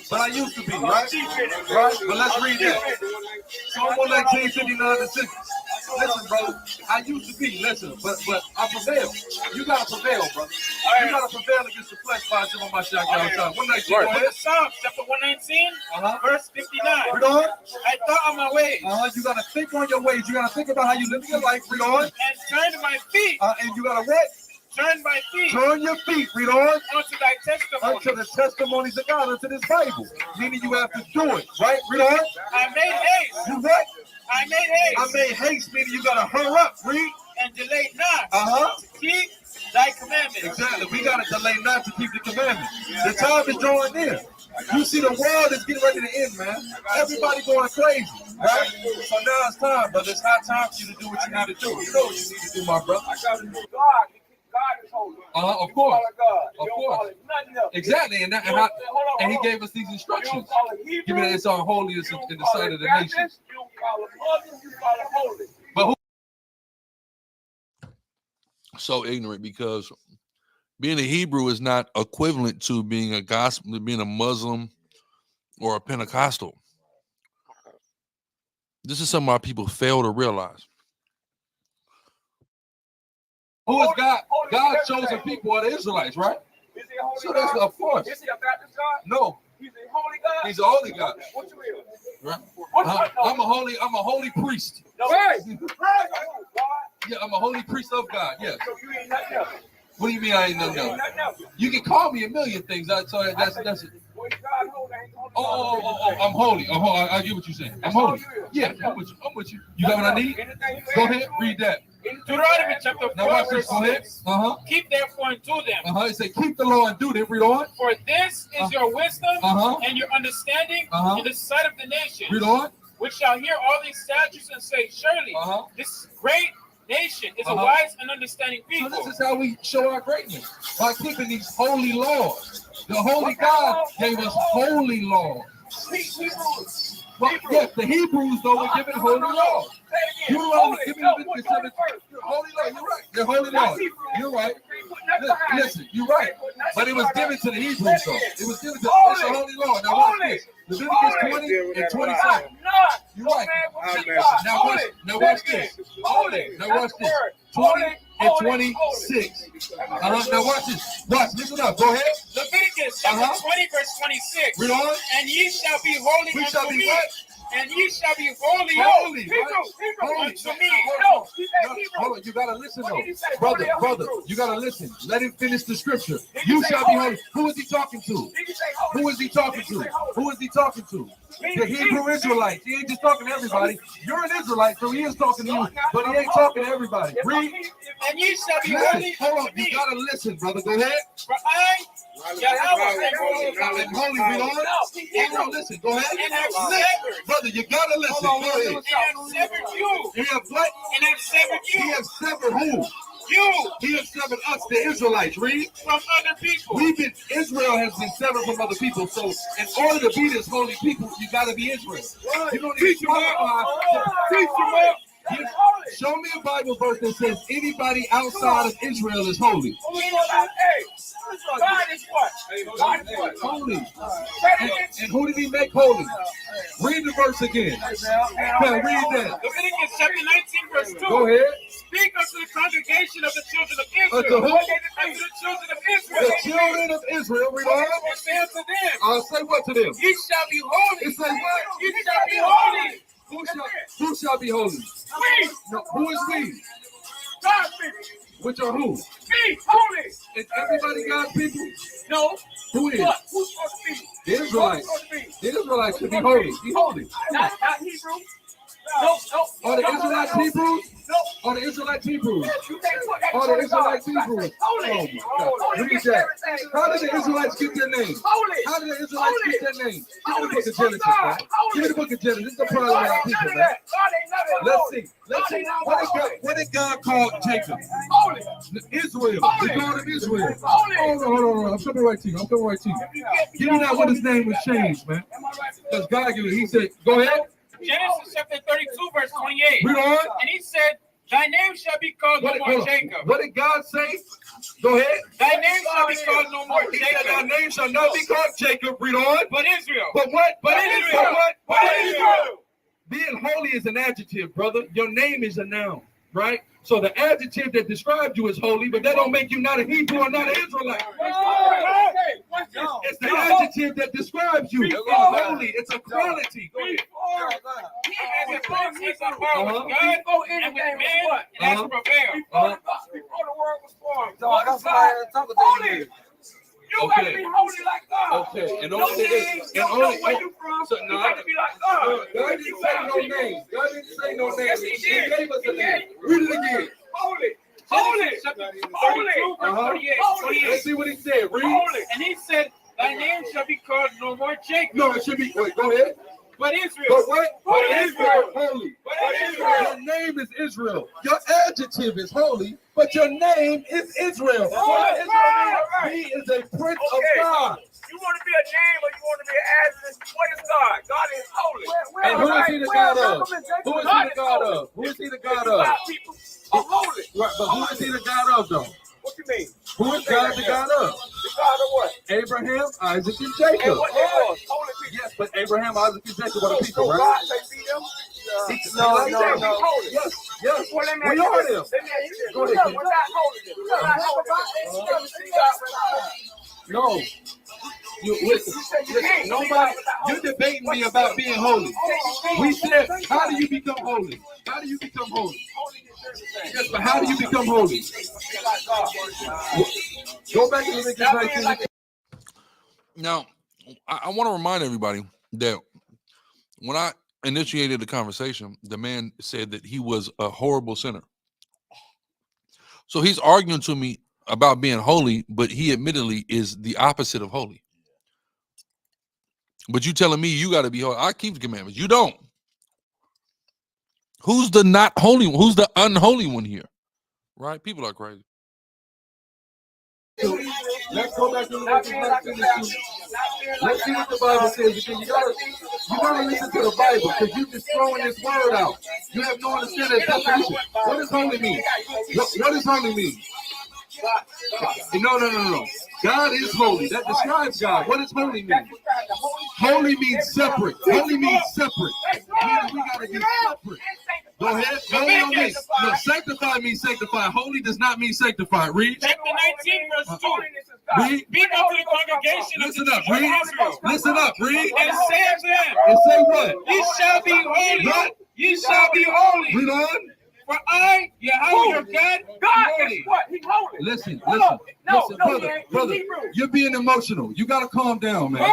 But I used to be, right? Right? But let's read that. Psalm 119:59-60. Listen, bro. I used to be, listen, but I prevail. You gotta prevail, bro. You gotta prevail against the flesh by on my shot all the time. 119, go ahead. Psalms chapter 119, verse 59. Read on. I thought on my ways. You gotta think on your ways. You gotta think about how you live your life. Read on. And turn my feet. And you gotta what? Turn my feet. Turn your feet. Read on. Unto thy testimony. Unto the testimonies of God, unto this Bible. Meaning you have to do it, right? Read on. I made haste. You what? I made haste. I made haste, meaning you gotta hurry up. Read. And delay not. To keep thy commandments. Exactly. We gotta delay not to keep the commandments. The time is drawing near. You see, the world is getting ready to end, man. Everybody going crazy, right? So now it's time, brother. It's not time for you to do what you need to do. You know what you need to do, my brother. God is holy. Of course. Of course. Exactly. And he gave us these instructions. Give me that it's our holiest in the sight of the nation. You call it Muslim, you call it holy. But who? So ignorant, because being a Hebrew is not equivalent to being a gospel, being a Muslim or a Pentecostal. This is something our people fail to realize. Who is God? God's chosen people are the Israelites, right? Is he a holy So that's God? of course. Is he a Baptist God? No, He's a holy God. he's a holy God. What you is? Right? I'm a holy priest. No, right. Yeah, I'm a holy priest of God. Yes. So you ain't nothing else. What do you mean I ain't nothing else? You can call me a million things. That's it. I'm holy. I get what you're saying. I'm holy. Yeah, I'm with you. You got what I need? Go ahead, read that. Deuteronomy chapter 4, Now watch this. verse Go ahead. 6. Keep therefore and do them. It say keep the law and do them. Read on. For this is your wisdom and your understanding in the sight of the nations. Read on. Which shall hear all these statutes and say, surely this great nation is a wise and understanding people. So this is how we show our greatness, by keeping these holy laws. The holy God gave us holy laws. Well, yes, the Hebrews, though, were given holy laws. Deuteronomy given holy law. You're right. The holy law. You're right. Listen, you're right. But it was given to the Hebrews, though. It was given to the holy law. Now watch this. Leviticus 20 and 27. You're right. Now watch this. Now watch this. 20 and 26. Now watch this. Watch. Listen up. Go ahead. Leviticus chapter 20, verse 26. Read on. And ye shall be holy We unto shall be me. what? And ye shall be holy, Holy, Hebrew, unto me. Hold on, you gotta listen though. Brother, you gotta listen. Let him finish the scripture. You shall be holy. Who is he talking to? Who is he talking to? Who is he talking to? The Hebrew Israelites. He ain't just talking to everybody. You're an Israelite, so he is talking to you, but he ain't talking to everybody. Read. And ye shall be holy. Hold on, unto me. you gotta listen, brother. Go ahead. For I, Yahweh, am holy. And holy, read on. Hold on, listen. Go ahead. And have severed. Brother, you gotta listen. Go ahead. And have severed you. He have what? And have severed you. He have severed who? You. He has severed us, the Israelites. Read. From other people. Israel has been severed from other people. So in order to be this holy people, you gotta be Israel. You don't need to qualify. Teach him up. Show me a Bible verse that says anybody outside of Israel is holy. God is what? God is what? Holy. And who did he make holy? Read the verse again. Now read that. Leviticus chapter 19, verse 2. Go ahead. Speak unto the congregation of the children of Israel. Unto who? Unto the children of Israel. The children of Israel. Read on. And say unto them. I'll say what to them? Ye shall be holy. It says what? Ye shall be holy. Who shall be holy? We. No, who is we? God's people. Which are who? Be holy. Is everybody God's people? No. Who is? What? Who's supposed to be? The Israelites. The Israelites should be holy. Be holy. Not Hebrew. No. Are the Israelites Hebrews? Are the Israelites Hebrews? Are the Israelites Hebrews? Oh my God. Read that. How did the Israelites get their name? How did the Israelites get their name? Give me the book of Genesis, man. Give me the book of Genesis. This is the problem with our people, man. Let's see. What did God call Jacob? Israel. He called him Israel. Hold on. I'm coming right to you. Give me that when his name was changed, man. Because God gave it. He said, go ahead. Genesis chapter 32, verse 28. Read on. And he said, thy name shall be called no more Jacob. What did God say? Go ahead. Thy name shall be called no more He said, thy Jacob, name shall not be called Jacob. Read on. but Israel. But what? But Israel. But what? But Israel. Being holy is an adjective, brother. Your name is a noun, right? So the adjective that describes you is holy, but that don't make you not a Hebrew or not an Israelite. It's the adjective that describes you. It's holy. It's a quality. Go ahead. It's a power with God and with man, and that's prevailed. Before the world was formed. Okay. You gotta be holy like God. Okay. And No only names, you don't know where you from. So, You gotta be like God. God didn't say no names. God didn't say no names. Yes, he did. He gave us a name. Read it again. Holy. Holy. Holy. Let's see what he said. Read. Holy. And he said, thy name shall be called no more Jacob, No, it should be. Wait, go ahead. but Israel. But what? But Israel. Holy. But Israel. Your name is Israel. Your adjective is holy, but your name is Israel. What does Israel mean? He is a prince of God. You want to be a name or you want to be an adjective? What is God? God is holy. And who is he the God of? Who is he the God of? Who is he the God of? People are holy. Right, but who is he the God of, though? What you mean? Who is God the God of? The God of what? Abraham, Isaac, and And Jacob. what they was? Holy people. Yes, but Abraham, Isaac, and Jacob are the people, So right? God say be them? No. Holy. Yes, yes. Well, let me We ask you are this. them. Let me ask you this. Go ahead, We're not holy. We're not holy. Can you see God without holy? No. You listen, nobody. You're debating me about being holy. We said, how do you become holy? How do you become holy? Yes, but how do you become holy? Go back to Leviticus 19. Now, I want to remind everybody that when I initiated the conversation, the man said that he was a horrible sinner. So he's arguing to me about being holy, but he admittedly is the opposite of holy. But you telling me you got to be holy. I keep the commandments. You don't. Who's the not holy one? Who's the unholy one here? Right? People are crazy. Let's go back to Leviticus 19. Let's see what the Bible says. Because you gotta listen to the Bible, because you just throwing this word out. You have no understanding of definition. What does holy mean? What does holy mean? No. God is holy. That describes God. What does holy mean? Holy means separate. Holy means separate. Means we gotta be separate. Go ahead. Holy on this. No, sanctify means sanctify. Holy does not mean sanctified. Read. Chapter 19, verse 2. Read. Be unto the congregation of Listen the up. children Read. of Israel. Listen up. Read. And say unto them, And say what? ye shall be holy. What? Ye shall be holy. Read on. For I, Yahweh your God, am God holy. is what? He's holy. Listen, No, brother, you're being emotional. You gotta calm down, man.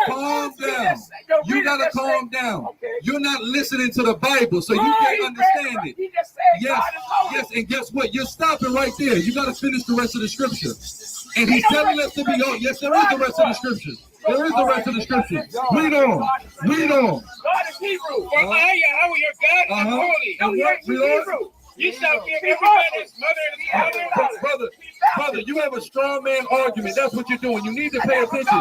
Calm down. You gotta calm down. You're not listening to the Bible, so you can't understand it. He just said Yes, God is holy. yes, and guess what? You're stopping right there. You gotta finish the rest of the scripture. And he's telling us to be holy. Yes, there is the rest of the scripture. There is the rest of the scripture. Read on. Read on. God is Hebrew. For I, Yahweh your God, am holy. No, he ain't Hebrew. You shall give everybody his mother and his father. Brother, you have a strong man argument. That's what you're doing. You need to pay attention.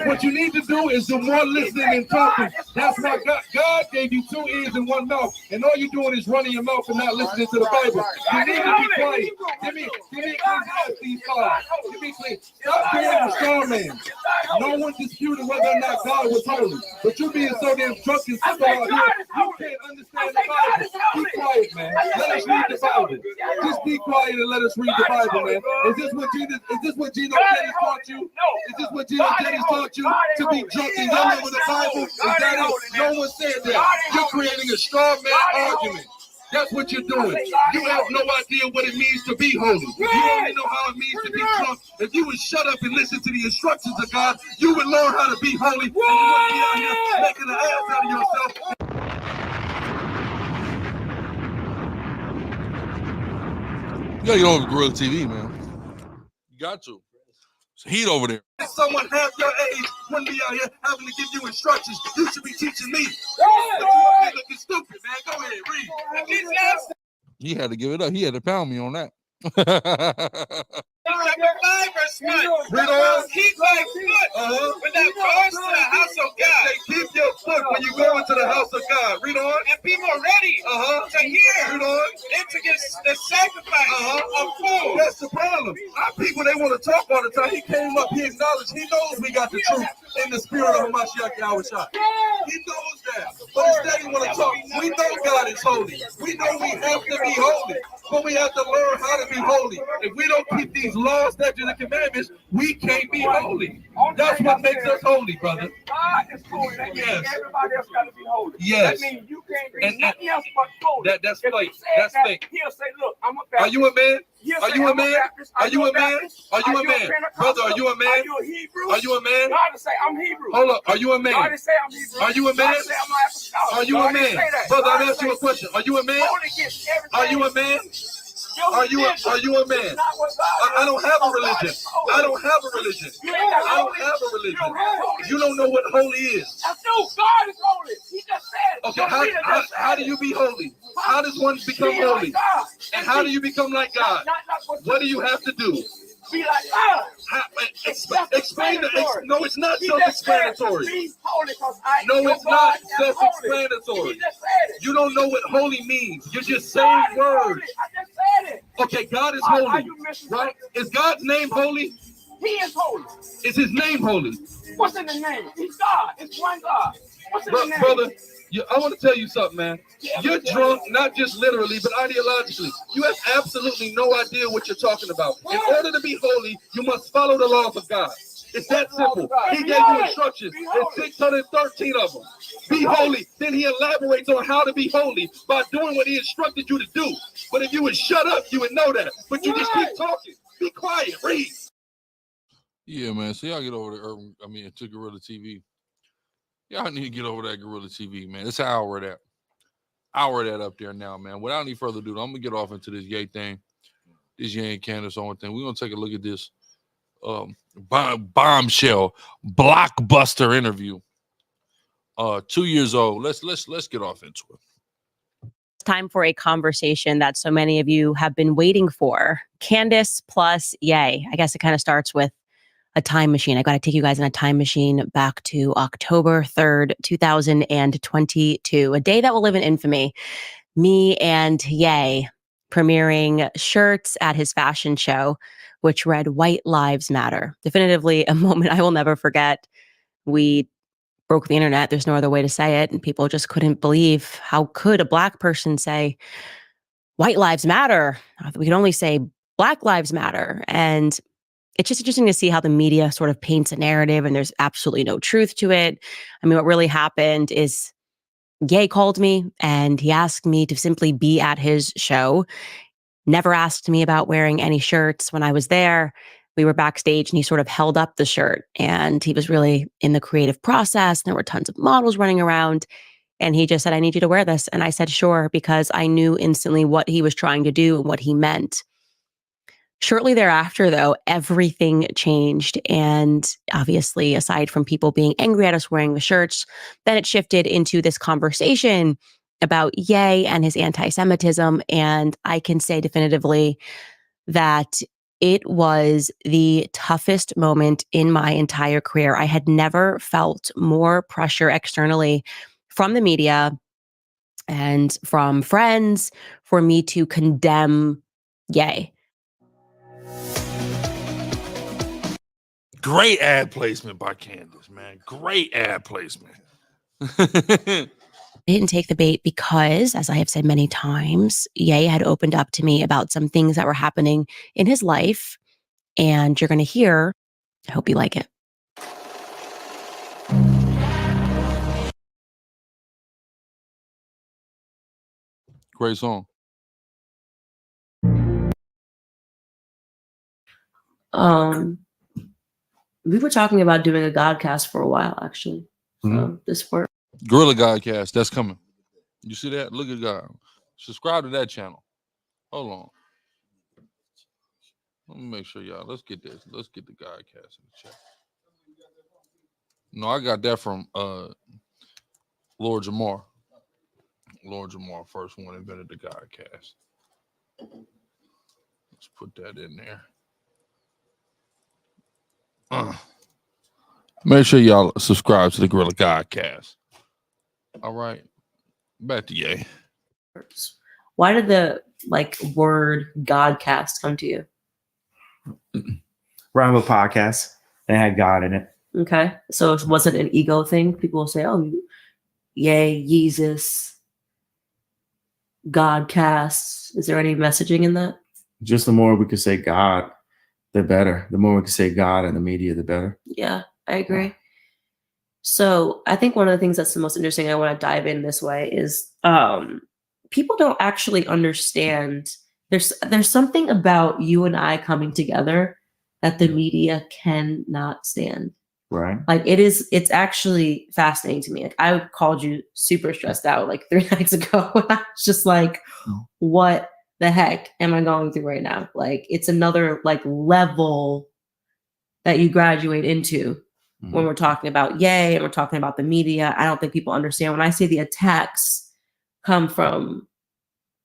What you need to do is do more listening and talking. That's why God gave you 2 ears and 1 mouth, and all you're doing is running your mouth and not listening to the Bible. You need to be quiet. Give me Ecclesiastes 5. Give me clear. Stop being a strong man. No one disputed whether or not God was holy, but you're being so damn drunk and simple out here. You can't understand the Bible. Be quiet, man. Let us read the Bible. Just be quiet and let us read the Bible, man. Is this what Gino Jennings taught you? Is this what Gino Jennings taught you? To be drunk and yell over the Bible? Is that it? No one said that. You're creating a straw man argument. That's what you're doing. You have no idea what it means to be holy. You only know how it means to be drunk. If you would shut up and listen to the instructions of God, you would learn how to be holy. And you wouldn't be out here making an ass out of yourself. You gotta get over Gorilla TV, man. You got to. It's heat over there. If someone half your age wouldn't be out here having to give you instructions, you should be teaching me. You're looking stupid, man. Go ahead, read. He had to give it up. He had to pound me on that. Chapter 5, verse 1. Read on. Keep thy foot when thou goest to the house of God. Keep your foot when you go into the house of God. Read on. And be more ready to hear Read on. and to get the sacrifice of food. That's the problem. Our talk all the time. He came up, he acknowledged, he knows we got the truth in the spirit of Hamashiach Yahushua. He knows that. But instead he want to talk. We know God is holy. We know we have to be holy. But we have to learn how to be holy. If we don't keep these laws, statutes, and commandments, we can't be holy. That's what makes us holy, brother. God is holy. That means everybody else got to be holy. Yes. That means you can't be nothing else but holy. That's if fake. That's fake. He'll say, look, I'm a Baptist. Are you a man? Are you a man? Are you a man? Are you a man? Brother, are you a man? Are you a Hebrew? Are you a man? God will say, I'm Hebrew. Hold up. Are you a man? God will say, I'm Hebrew. Are you a man? God will say, I'm apostolic. Are you a man? Brother, I'm asking you a question. Are you a man? Are you a man? Are you a man? I don't have a religion. I don't have a religion. I don't have a religion. You don't know what holy is. I do. God is holy. He just said. Okay, how do you be holy? How does one become holy? And how do you become like God? What do you have to do? Be like God. Explain it. No, it's not self-explanatory. No, it's not self-explanatory. You don't know what holy means. You're just saying words. I just said it. Okay, God is holy, right? Is God's name holy? He is holy. Is his name holy? What's in the name? He's God. It's one God. What's in the name? Brother, I want to tell you something, man. You're drunk, not just literally, but ideologically. You have absolutely no idea what you're talking about. In order to be holy, you must follow the laws of God. It's that simple. He gave you instructions. There's 613 of them. Be holy. Then he elaborates on how to be holy by doing what he instructed you to do. But if you would shut up, you would know that. But you just keep talking. Be quiet. Read. Yeah, man. So y'all get over to Gorilla TV. Y'all need to get over that Gorilla TV, man. It's an hour of that. Hour of that up there now, man. Without any further ado, I'm going to get off into this Ye thing. This Ye and Candace Owens thing. We're going to take a look at this bombshell blockbuster interview. 2 years old. Let's get off into it. It's time for a conversation that so many of you have been waiting for. Candace plus Ye. I guess it kind of starts with a time machine. I got to take you guys in a time machine back to October 3rd, 2022, a day that will live in infamy. Me and Ye premiering shirts at his fashion show, which read White Lives Matter. Definitively a moment I will never forget. We broke the internet. There's no other way to say it. And people just couldn't believe, how could a Black person say White Lives Matter? We can only say Black Lives Matter. And it's just interesting to see how the media sort of paints a narrative and there's absolutely no truth to it. I mean, what really happened is Ye called me and he asked me to simply be at his show. Never asked me about wearing any shirts. When I was there, we were backstage and he sort of held up the shirt and he was really in the creative process. There were tons of models running around and he just said, I need you to wear this. And I said, sure, because I knew instantly what he was trying to do and what he meant. Shortly thereafter, though, everything changed. And obviously, aside from people being angry at us wearing the shirts, then it shifted into this conversation about Ye and his anti-Semitism. And I can say definitively that it was the toughest moment in my entire career. I had never felt more pressure externally from the media and from friends for me to condemn Ye. Great ad placement by Candace, man. Great ad placement. I didn't take the bait because, as I have said many times, Ye had opened up to me about some things that were happening in his life. And you're going to hear, I hope you like it. Great song. We were talking about doing a Godcast for a while, actually. This work. Gorilla Godcast, that's coming. You see that? Look at God. Subscribe to that channel. Hold on. Let me make sure y'all. Let's get this. Let's get the Godcast in the chat. No, I got that from Lord Jamar. Lord Jamar, first one invented the Godcast. Let's put that in there. Make sure y'all subscribe to the Gorilla Godcast. All right. Back to Ye. Why did the word Godcast come to you? Bravo podcast that had God in it. Okay. So it wasn't an ego thing. People will say, oh, yay, Jesus, God casts. Is there any messaging in that? Just the more we could say God, the better. The more we could say God in the media, the better. Yeah, I agree. So I think one of the things that's the most interesting I want to dive in this way is people don't actually understand. There's something about you and I coming together that the media cannot stand. Right. Like it's actually fascinating to me. Like I called you super stressed out like 3 nights ago. I was just like, what the heck am I going through right now? Like it's another like level that you graduate into when we're talking about Ye and we're talking about the media. I don't think people understand when I say the attacks come from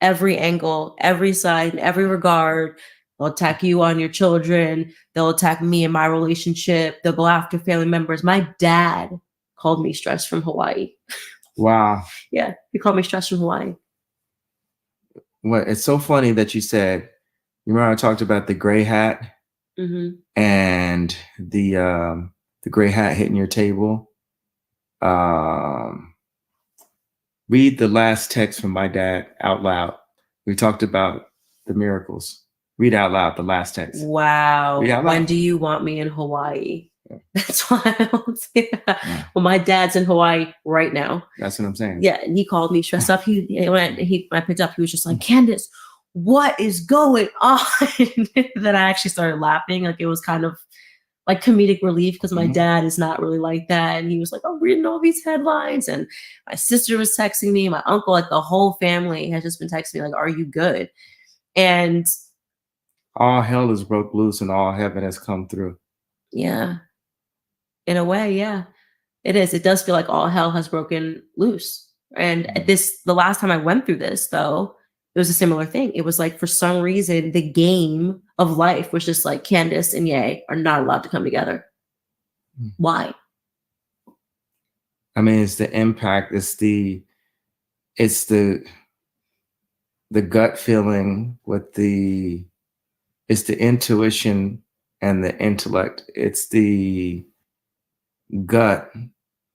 every angle, every side, in every regard. They'll attack you on your children. They'll attack me and my relationship. They'll go after family members. My dad called me stressed from Hawaii. Wow. Yeah, he called me stressed from Hawaii. Well, it's so funny that you said, you remember I talked about the gray hat and the gray hat hitting your table. Read the last text from my dad out loud. We talked about the miracles. Read out loud the last text. Wow. Read out loud. When do you want me in Hawaii? That's why I don't say that. Yeah. Well, my dad's in Hawaii right now. That's what I'm saying. Yeah, and he called me stressed up. When I picked up, he was just like, Candace, what is going on? Then I actually started laughing. Like it was kind of like comedic relief because my dad is not really like that. And he was like, oh, reading all these headlines. And my sister was texting me, my uncle, like the whole family has just been texting me like, are you good? And all hell is broke loose and all heaven has come through. Yeah. In a way, yeah. It is. It does feel like all hell has broken loose. And the last time I went through this, though, it was a similar thing. It was like, for some reason, the game of life was just like Candace and Ye are not allowed to come together. Why? I mean, it's the impact. It's the gut feeling with it's the intuition and the intellect. It's the gut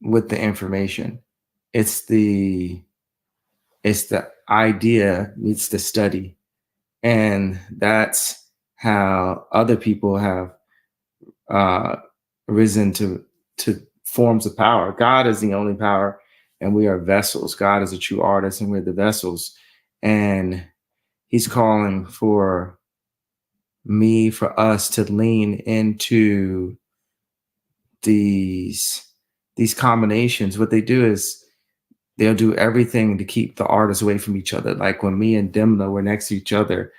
with the information. It's the idea meets the study. And that's how other people have risen to forms of power. God is the only power, and we are vessels. God is a true artist, and we're the vessels. And he's calling for us to lean into these combinations. What they do is they'll do everything to keep the artists away from each other. Like when me and Dimna were next to each other,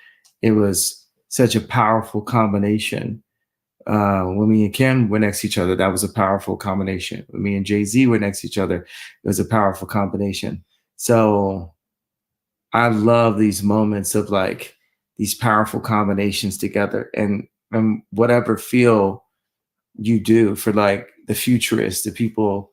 it was such a powerful combination. When me and Ken were next to each other, that was a powerful combination. When me and Jay-Z were next to each other, it was a powerful combination. So I love these moments of like these powerful combinations together, and whatever feel you do for like the futurists, the people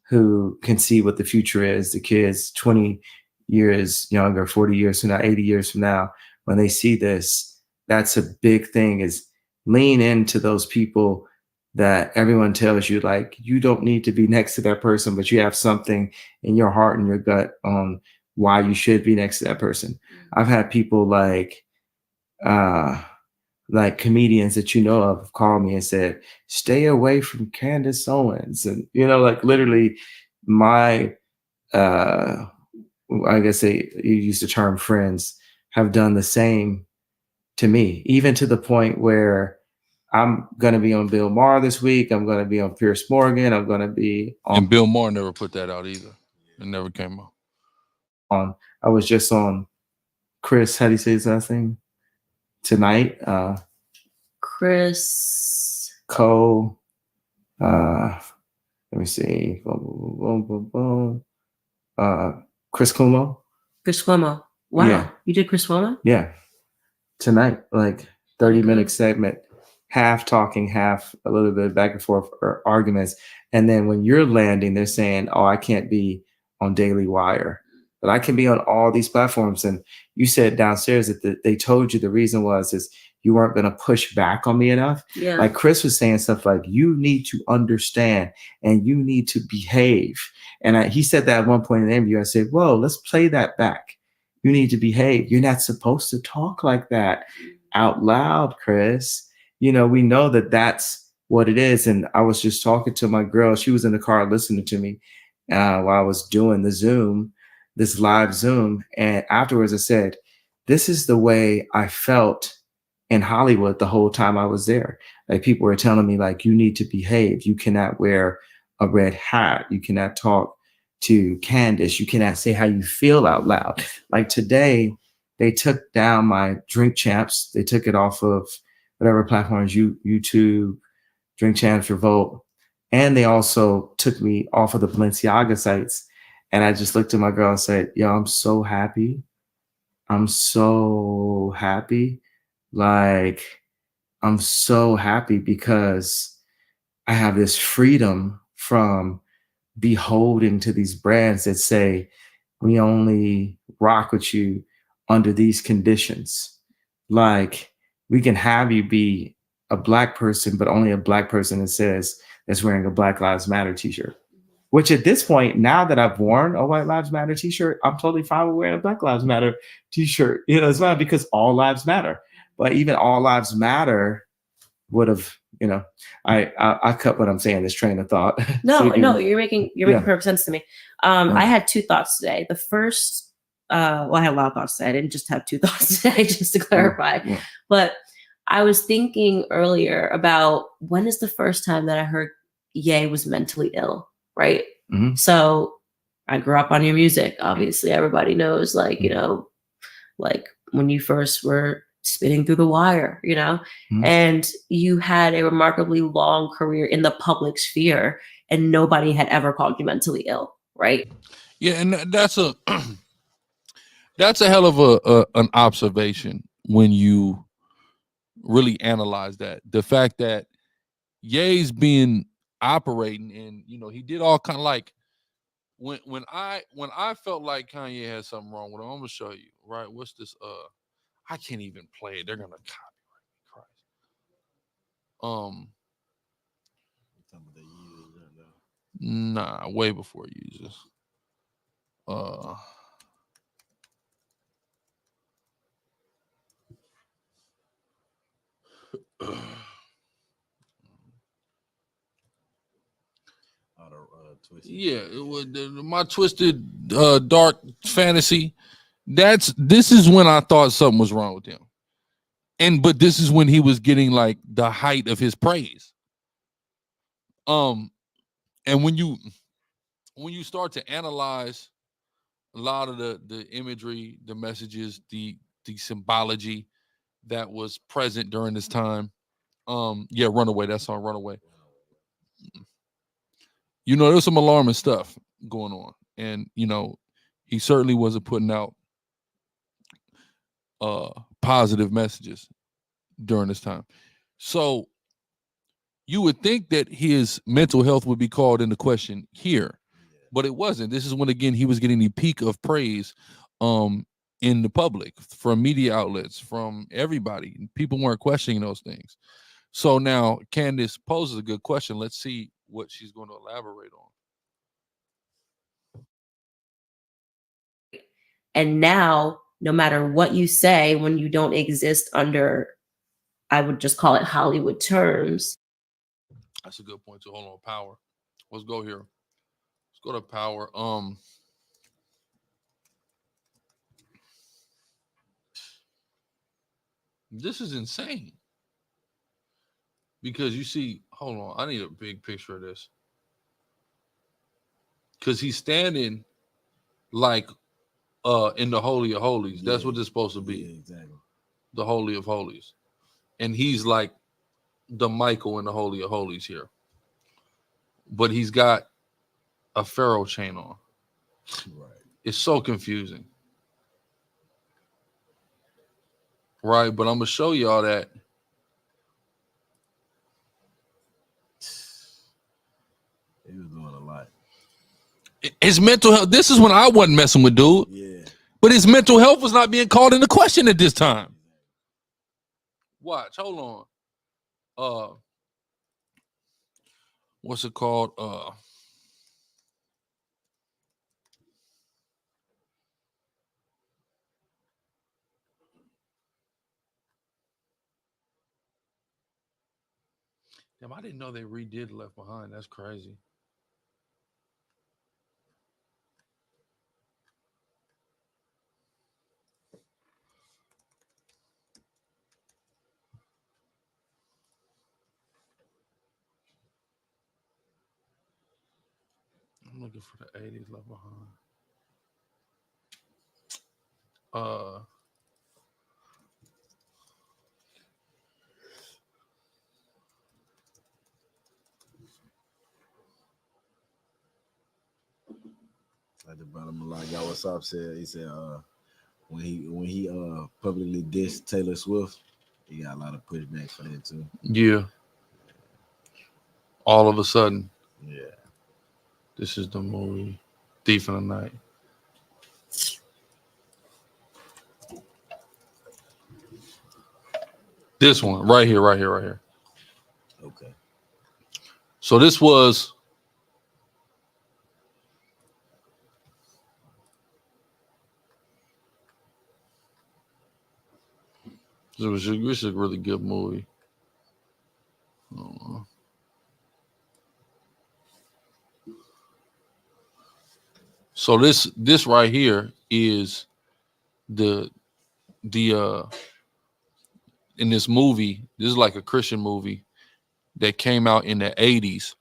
who can see what the future is, the kids 20 years younger, 40 years from now, 80 years from now, when they see this, that's a big thing, is lean into those people that everyone tells you, like, you don't need to be next to that person, but you have something in your heart and your gut on why you should be next to that person. I've had people like comedians that you know of call me and said, stay away from Candace Owens. And, like literally my, I guess you use the term friends, have done the same to me, even to the point where I'm going to be on Bill Maher this week. I'm going to be on Pierce Morgan. I'm going to be on. And Bill Maher never put that out either. It never came out. I was just on Chris, how do you say his last name? Tonight. Chris Cole. Let me see. Chris Cuomo. Chris Cuomo. Wow. Yeah. You did Chris Cuomo? Yeah. Tonight, like 30-minute segment, half talking, half a little bit back and forth arguments. And then when you're landing, they're saying, oh, I can't be on Daily Wire, but I can be on all these platforms. And you said downstairs that they told you the reason is you weren't going to push back on me enough. Yeah. Like Chris was saying stuff like, you need to understand and you need to behave. And he said that at one point in the interview. I said, whoa, let's play that back. You need to behave. You're not supposed to talk like that out loud, Chris. You know, we know that that's what it is. And I was just talking to my girl. She was in the car listening to me while I was doing the Zoom, this live Zoom. And afterwards I said, this is the way I felt in Hollywood the whole time I was there. Like people were telling me like, you need to behave. You cannot wear a red hat. You cannot talk to Candace. You cannot say how you feel out loud. Like today, they took down my Drink Champs. They took it off of whatever platforms, YouTube, Drink Champs, Revolt. And they also took me off of the Balenciaga sites. And I just looked at my girl and said, yo, I'm so happy. I'm so happy. Like, I'm so happy because I have this freedom from beholden to these brands that say, we only rock with you under these conditions. Like, we can have you be a Black person, but only a Black person that says that's wearing a Black Lives Matter t-shirt. Which at this point, now that I've worn a White Lives Matter t-shirt, I'm totally fine with wearing a Black Lives Matter t-shirt. You know, it's not because all lives matter. But even all lives matter would have, you know, I cut what I'm saying, this train of thought. No, So no, you're making perfect sense to me. I had two thoughts today. The first, well, I had a lot of thoughts today. I didn't just have two thoughts today, just to clarify. Yeah. But I was thinking earlier about when is the first time that I heard Ye was mentally ill, right? Mm-hmm. So I grew up on your music. Obviously, everybody knows, like, you know, like when you first were spitting through the wire, you know, and you had a remarkably long career in the public sphere and nobody had ever called you mentally ill, right? Yeah, and that's a that's a hell of an observation when you really analyze that. The fact that Ye's been operating, and you know, he did all kind of like when I felt like Kanye had something wrong with him. I'm gonna show you, right? What's this? I can't even play it. They're gonna copyright me. Christ. Nah, way before users. Yeah, it was my twisted dark fantasy. This is when I thought something was wrong with him. But this is when he was getting like the height of his praise. And when you start to analyze a lot of the imagery, the messages, the symbology that was present during this time. Yeah, Runaway, that song Runaway. You know, there's some alarming stuff going on. And, you know, he certainly wasn't putting out positive messages during this time. So you would think that his mental health would be called into question here, but it wasn't. This is when, again, he was getting the peak of praise in the public, from media outlets, from everybody. People weren't questioning those things. So now Candace poses a good question. Let's see what she's going to elaborate on. And now, no matter what you say, when you don't exist under, I would just call it Hollywood terms. That's a good point. So hold on, power. Let's go here. Let's go to power. This is insane. Because you see, hold on, I need a big picture of this. Because he's standing like in the Holy of Holies. That's what it's supposed to be. Yeah, exactly. The Holy of Holies. And he's like the Michael in the Holy of Holies here. But he's got a pharaoh chain on. Right. It's so confusing. Right, but I'm going to show y'all that. He was doing a lot. His mental health, this is when I wasn't messing with dude. Yeah. But his mental health was not being called into question at this time. Watch, hold on. What's it called? Damn, I didn't know they redid Left Behind. That's crazy. I'm looking for the 80s Left Behind. At the bottom of like y'all what's up said, he said when he publicly dissed Taylor Swift, he got a lot of pushback for that too. Yeah. All of a sudden. Yeah. This is the movie Thief in the Night. This one right here. Okay. So this was this is a really good movie. So this right here is the in this movie. This is like a Christian movie that came out in the 80s,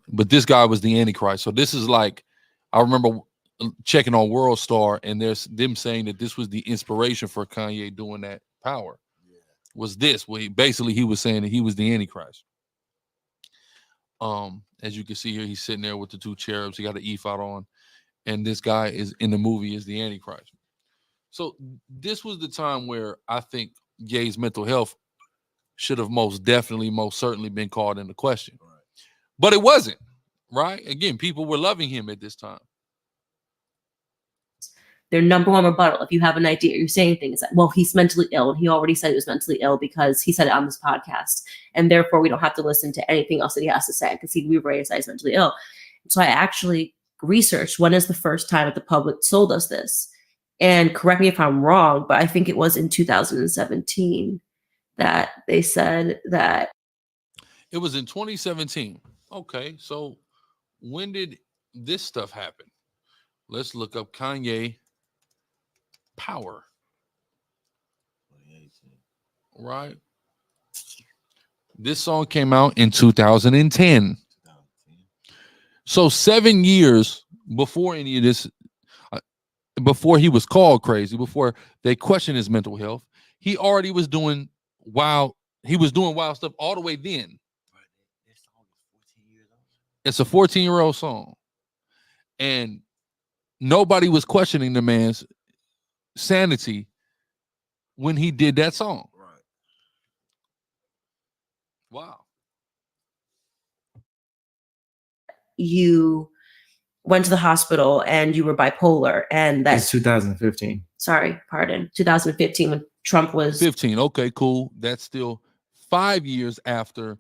but this guy was the Antichrist. So this is like, I remember checking on World Star, and there's them saying that this was the inspiration for Kanye doing that Power. Was this? Well, he was saying that he was the Antichrist. As you can see here, he's sitting there with the two cherubs. He got an ephod on, and this guy is in the movie is the Antichrist. So this was the time where I think Ye's mental health should have most certainly been called into question. Right. But it wasn't, right? Again, people were loving him at this time. Their number one rebuttal, if you have an idea, you're saying things like, well, he's mentally ill. And he already said he was mentally ill because he said it on this podcast. And therefore, we don't have to listen to anything else that he has to say because we've already said he's mentally ill. So I actually researched when is the first time that the public told us this. And correct me if I'm wrong, but I think it was in 2017 that they said that. It was in 2017. Okay, so when did this stuff happen? Let's look up Kanye Power. Right. This song came out in 2010. So 7 years before any of this, before he was called crazy, before they questioned his mental health, he already was doing wild. He was doing wild stuff all the way then. It's a 14-year-old song, and nobody was questioning the man's sanity when he did that song. Right. Wow. You went to the hospital and you were bipolar, and that's 2015. Sorry, pardon. 2015 when Trump was 15. Okay, cool. That's still 5 years after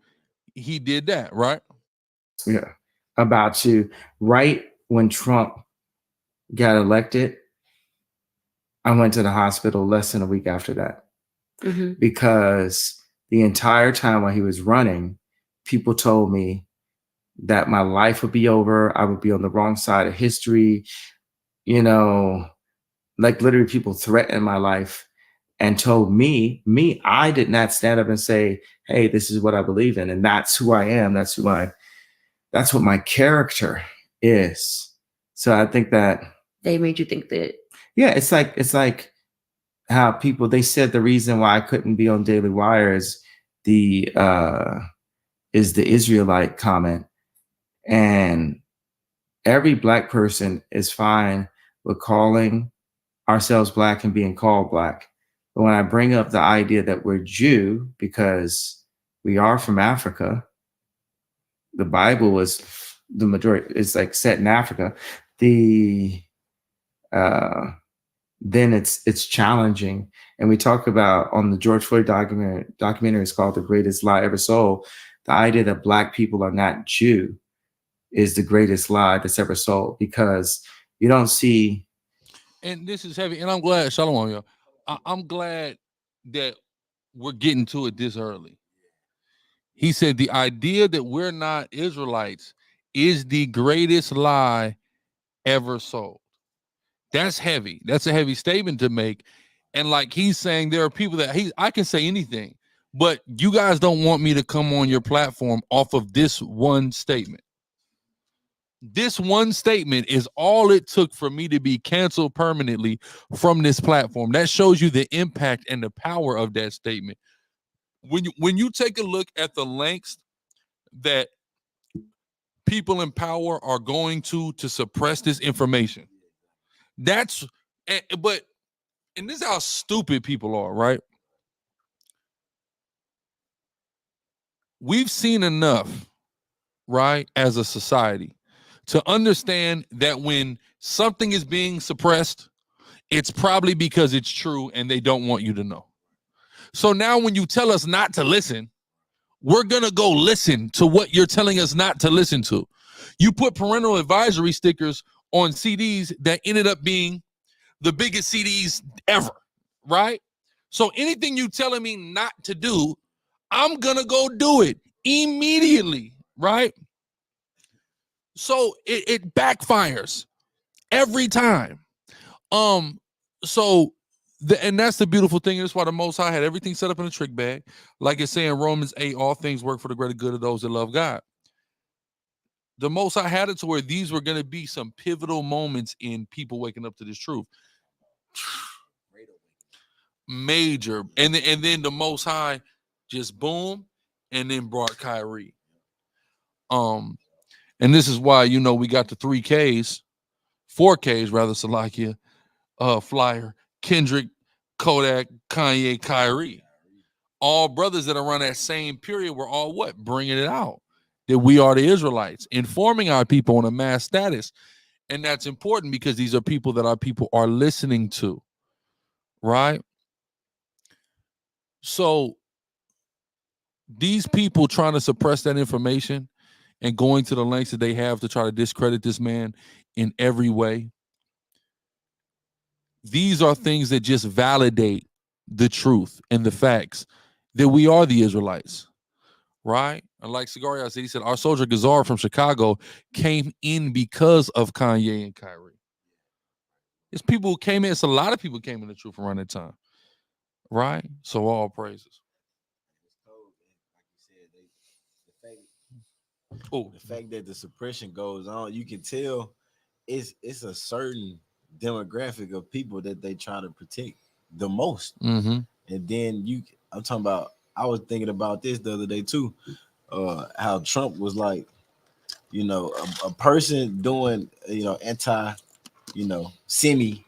he did that, right? Yeah. About to right when Trump got elected, I went to the hospital less than a week after that. Because the entire time while he was running, people told me that my life would be over. I would be on the wrong side of history. You know, like literally people threatened my life and told me, I did not stand up and say, hey, this is what I believe in. And that's who I am. That's what my character is. So I think that they made you think that. Yeah, it's like how people, they said the reason why I couldn't be on Daily Wire is the Israelite comment. And every Black person is fine with calling ourselves Black and being called Black. But when I bring up the idea that we're Jew because we are from Africa, the Bible was the majority, it's like set in Africa. then it's challenging. And we talk about on the George Floyd documentary, it's called The Greatest Lie Ever Sold. The idea that Black people are not Jew is the greatest lie that's ever sold, because you don't see. And this is heavy, and I'm glad, Shalom, y'all. I'm glad that we're getting to it this early. He said the idea that we're not Israelites is the greatest lie ever sold. That's heavy. That's a heavy statement to make. And like he's saying, there are people that I can say anything, but you guys don't want me to come on your platform off of this one statement. This one statement is all it took for me to be canceled permanently from this platform. That shows you the impact and the power of that statement. When you take a look at the lengths that people in power are going to suppress this information, and this is how stupid people are, right? We've seen enough, right, as a society to understand that when something is being suppressed, it's probably because it's true and they don't want you to know. So now when you tell us not to listen, we're going to go listen to what you're telling us not to listen to. You put parental advisory stickers on CDs that ended up being the biggest CDs ever, right? So anything you telling me not to do, I'm going to go do it immediately, right? So it backfires every time. And that's the beautiful thing. That's why the Most High had everything set up in a trick bag. Like it's saying Romans 8, all things work for the greater good of those that love God. The Most High had it to where these were going to be some pivotal moments in people waking up to this truth. Major. And then the Most High just boom, and then brought Kyrie. And this is why, we got the 4Ks rather, Salakia, Flyer, Kendrick, Kodak, Kanye, Kyrie. All brothers that around that same period were all what? Bringing it out. That we are the Israelites, informing our people on a mass status. And that's important because these are people that our people are listening to, right? So these people trying to suppress that information and going to the lengths that they have to try to discredit this man in every way, these are things that just validate the truth and the facts that we are the Israelites, right? And like SICARRI said, he said, our soldier Gazar from Chicago came in because of Kanye and Kyrie. It's people who came in. It's a lot of people came in the truth around that time, right? So all praises. The fact that the suppression goes on, you can tell it's a certain demographic of people that they try to protect the most. Mm-hmm. And then I'm talking about, I was thinking about this the other day too, how Trump was like, a person doing, anti, semi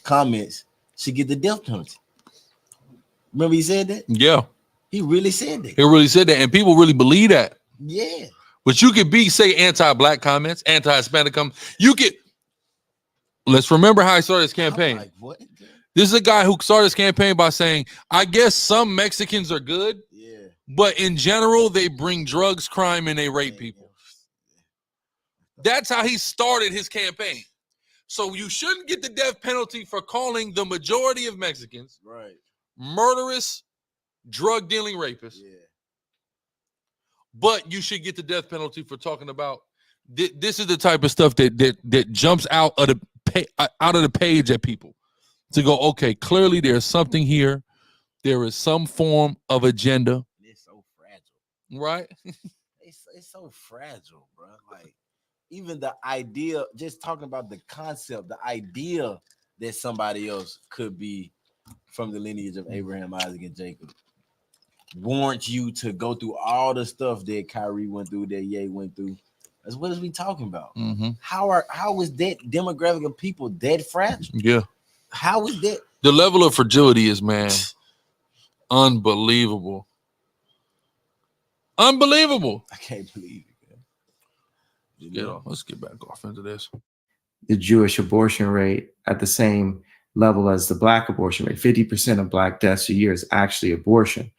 comments should get the death penalty. Remember he said that? Yeah. He really said that. He really said that. And people really believe that. Yeah. But you could say anti-black comments, anti-Hispanic comments. Let's remember how he started his campaign. Like, what? This is a guy who started his campaign by saying, I guess some Mexicans are good, but in general, they bring drugs, crime, and they rape people. That's how he started his campaign. So you shouldn't get the death penalty for calling the majority of Mexicans murderous, drug-dealing rapists. Yeah. But you should get the death penalty for talking about this is the type of stuff that jumps out of the page at people to go, okay, clearly there's something here. There is some form of agenda. It's so fragile, right? It's so fragile, bro. Like even the idea, just talking about the concept, the idea that somebody else could be from the lineage of Abraham, Isaac, and Jacob warrant you to go through all the stuff that Kyrie went through, that Ye went through. That's what is we talking about? Mm-hmm. How is that demographic of people that fragile? Yeah. How is that? The level of fragility is, man, unbelievable. Unbelievable. I can't believe it. Let's get back off into this. The Jewish abortion rate at the same level as the Black abortion rate. 50% of Black deaths a year is actually abortion.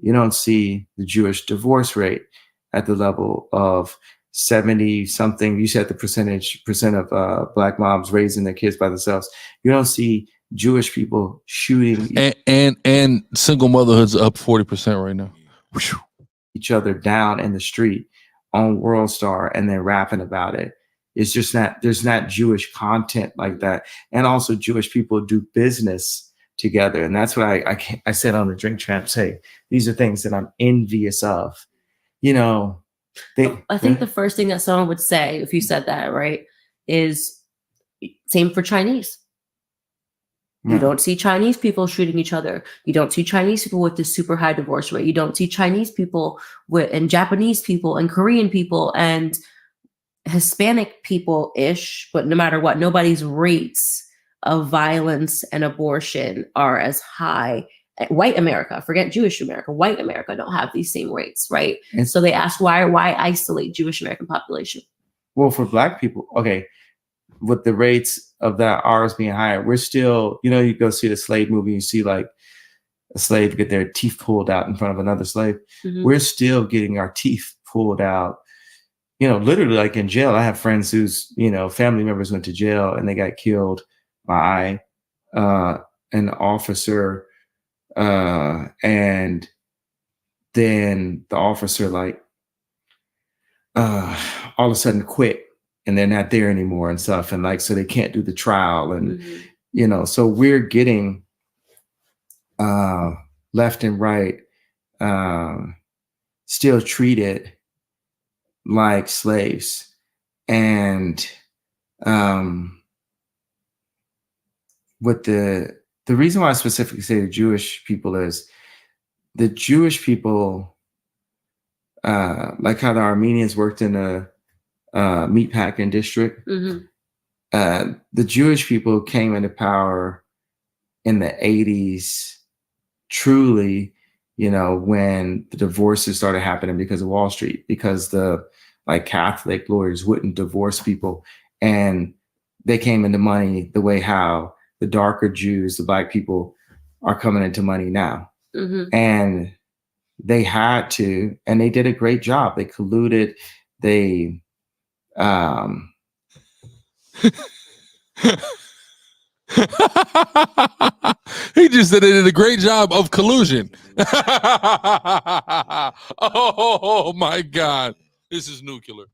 You don't see the Jewish divorce rate at the level of 70 something. You said the percent of Black moms raising their kids by themselves. You don't see Jewish people shooting and single motherhood's up 40% right now. each other down in the street on World Star and then rapping about it. It's just not, there's not Jewish content like that. And also Jewish people do business together. And that's what I said on the Drink Champs, hey, these are things that I'm envious of. You know, I think the first thing that someone would say if you said that, right, is same for Chinese. You don't see Chinese people shooting each other. You don't see Chinese people with this super high divorce rate. You don't see Chinese people and Japanese people and Korean people and Hispanic people-ish, but no matter what, nobody's rates of violence and abortion are as high. White America, forget Jewish America, white America don't have these same rates, right? And so they ask why isolate Jewish American population? Well, for Black people, okay, with the rates of that ours being higher, we're still, you know, you go see the slave movie, you see like a slave get their teeth pulled out in front of another slave. Mm-hmm. We're still getting our teeth pulled out, you know, literally like in jail. I have friends whose, you know, family members went to jail and they got killed by an officer. And then the officer like all of a sudden quit and they're not there anymore and stuff. And like, so they can't do the trial and, you know, so we're getting left and right still treated like slaves. And with the reason why I specifically say the Jewish people is the Jewish people, like how the Armenians worked in a meatpacking district. Mm-hmm. The Jewish people came into power in the 80s, truly, you know, when the divorces started happening because of Wall Street, because the like Catholic lawyers wouldn't divorce people. And they came into money the way how the darker Jews, the Black people are coming into money now. Mm-hmm. And they had to, and they did a great job. They colluded. They, he just said they did a great job of collusion. Oh my God. This is nuclear.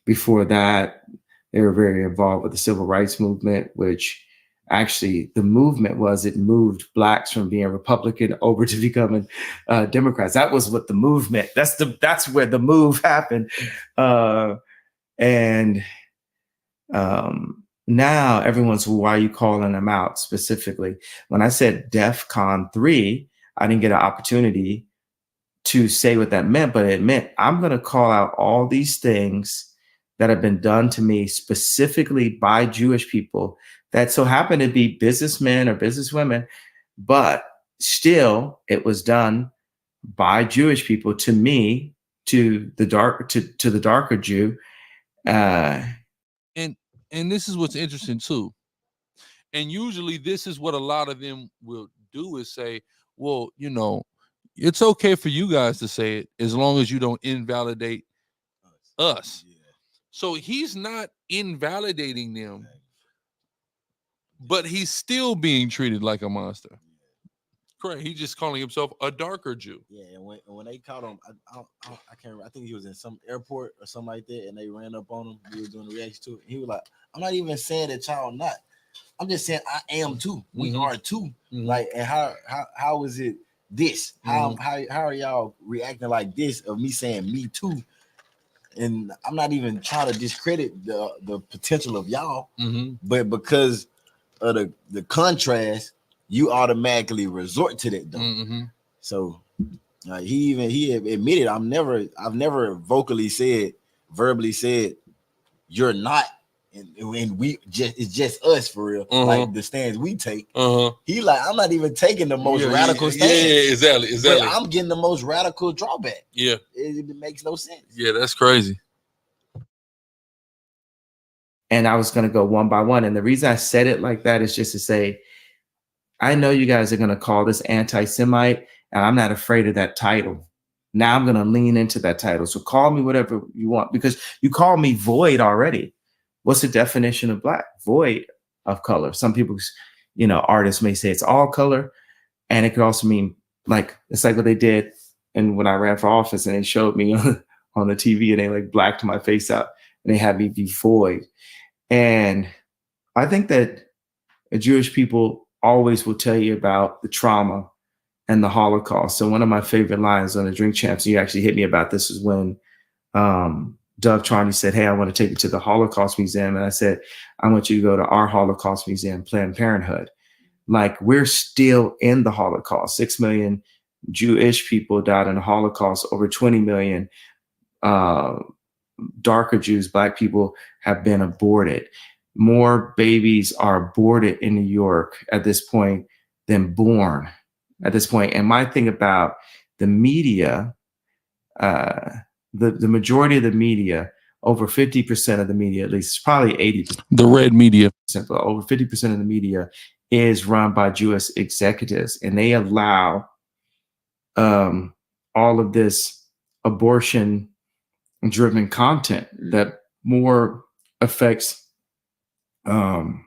Before that, they were very involved with the civil rights movement, which actually the movement was, it moved Blacks from being Republican over to becoming Democrats. That was what the movement, that's where the move happened. Now everyone's, well, why are you calling them out specifically? When I said DEFCON 3, I didn't get an opportunity to say what that meant, but it meant I'm going to call out all these things that have been done to me specifically by Jewish people that so happen to be businessmen or businesswomen, but still it was done by Jewish people to me, to the darker Jew. And this is what's interesting too. And usually this is what a lot of them will do is say, well, you know, it's okay for you guys to say it as long as you don't invalidate us. Yeah. So he's not invalidating them, but he's still being treated like a monster. Correct. He's just calling himself a darker Jew. Yeah, and when they caught him, I can't remember. I think he was in some airport or something like that, and they ran up on him. He was doing the reaction to it. He was like, "I'm not even saying that y'all not. I'm just saying I am too. We are too. Mm-hmm. Like, and how is it this? How are y'all reacting like this of me saying me too? And I'm not even trying to discredit the potential of y'all, but because of the contrast, you automatically resort to that though. Mm-hmm. So he admitted I've never verbally said you're not, and we just, it's just us for real. Like the stands we take. He like, I'm not even taking the most radical stance. Yeah, exactly. But I'm getting the most radical drawback. Yeah, it makes no sense. Yeah, that's crazy. And I was going to go one by one. And the reason I said it like that is just to say, I know you guys are going to call this anti-Semite, and I'm not afraid of that title. Now I'm going to lean into that title. So call me whatever you want, because you call me void already. What's the definition of black? Void of color. Some people, you know, artists may say it's all color, and it could also mean, like, it's like what they did and when I ran for office and they showed me on the TV and they like blacked my face out and they had me be void. And I think that Jewish people always will tell you about the trauma and the Holocaust. So one of my favorite lines on the Drink Champs, and you actually hit me about this, is when Doug Charney said, hey, I want to take you to the Holocaust Museum. And I said, I want you to go to our Holocaust Museum, Planned Parenthood. Like, we're still in the Holocaust. 6 million Jewish people died in the Holocaust. Over 20 million darker Jews, black people, have been aborted. More babies are aborted in New York at this point than born at this point. And my thing about the media, the majority of the media, over 50% of the media, at least probably 80%. The red media. But over 50% of the media is run by Jewish executives, and they allow all of this abortion-driven content that more affects the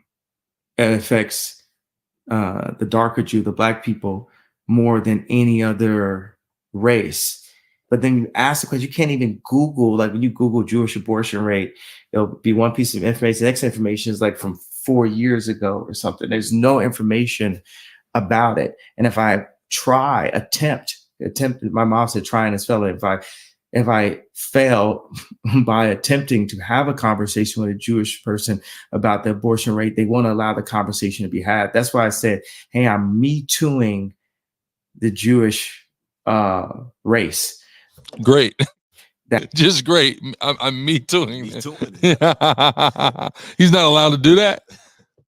darker Jew, the black people, more than any other race. But then you ask the question, you can't even Google, like when you Google Jewish abortion rate, it'll be one piece of information. The next information is like from 4 years ago or something. There's no information about it. And if I attempt, my mom said trying is failing. If I fail by attempting to have a conversation with a Jewish person about the abortion rate, they won't allow the conversation to be had. That's why I said, hey, I'm Me Tooing the Jewish race. Great. Just great. I'm Me Tooing. He's not allowed to do that.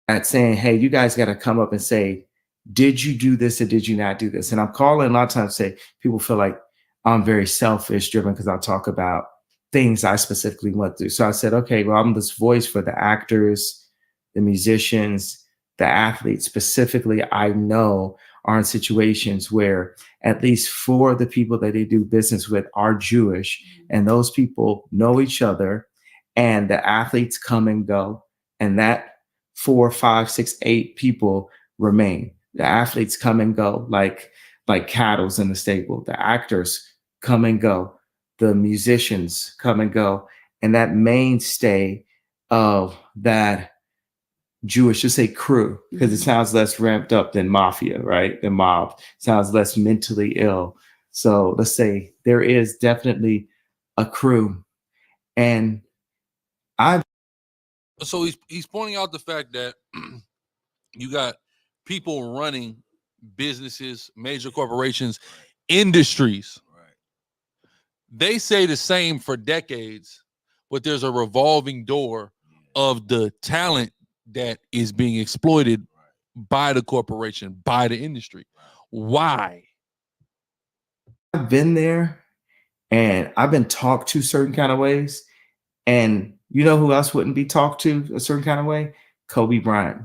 At saying, hey, you guys got to come up and say, did you do this or did you not do this? And I'm calling a lot of times, say people feel like I'm very selfish driven because I talk about things I specifically went through. So I said, okay, well, I'm this voice for the actors, the musicians, the athletes. Specifically, I know are in situations where at least 4 of the people that they do business with are Jewish, and those people know each other, and the athletes come and go, and that 4, 5, 6, 8 people remain. The athletes come and go like cattle in the stable. The actors come and go. The musicians come and go. And that mainstay of that Jewish, just say crew, because it sounds less ramped up than mafia, right? The mob sounds less mentally ill. So let's say there is definitely a crew. And So he's pointing out the fact that you got people running businesses, major corporations, industries. They say the same for decades, but there's a revolving door of the talent that is being exploited by the corporation, by the industry. Why? I've been there and I've been talked to certain kind of ways. And you know who else wouldn't be talked to a certain kind of way? Kobe Bryant.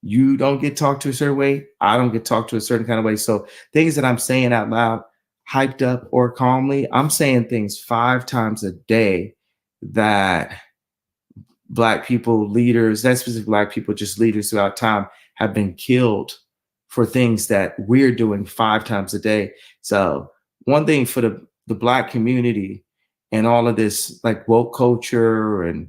You don't get talked to a certain way. I don't get talked to a certain kind of way. So things that I'm saying out loud, hyped up or calmly, I'm saying things 5 times a day that Black people, leaders, not specific Black people, just leaders throughout time, have been killed for things that we're doing 5 times a day. So one thing for the Black community and all of this like woke culture and,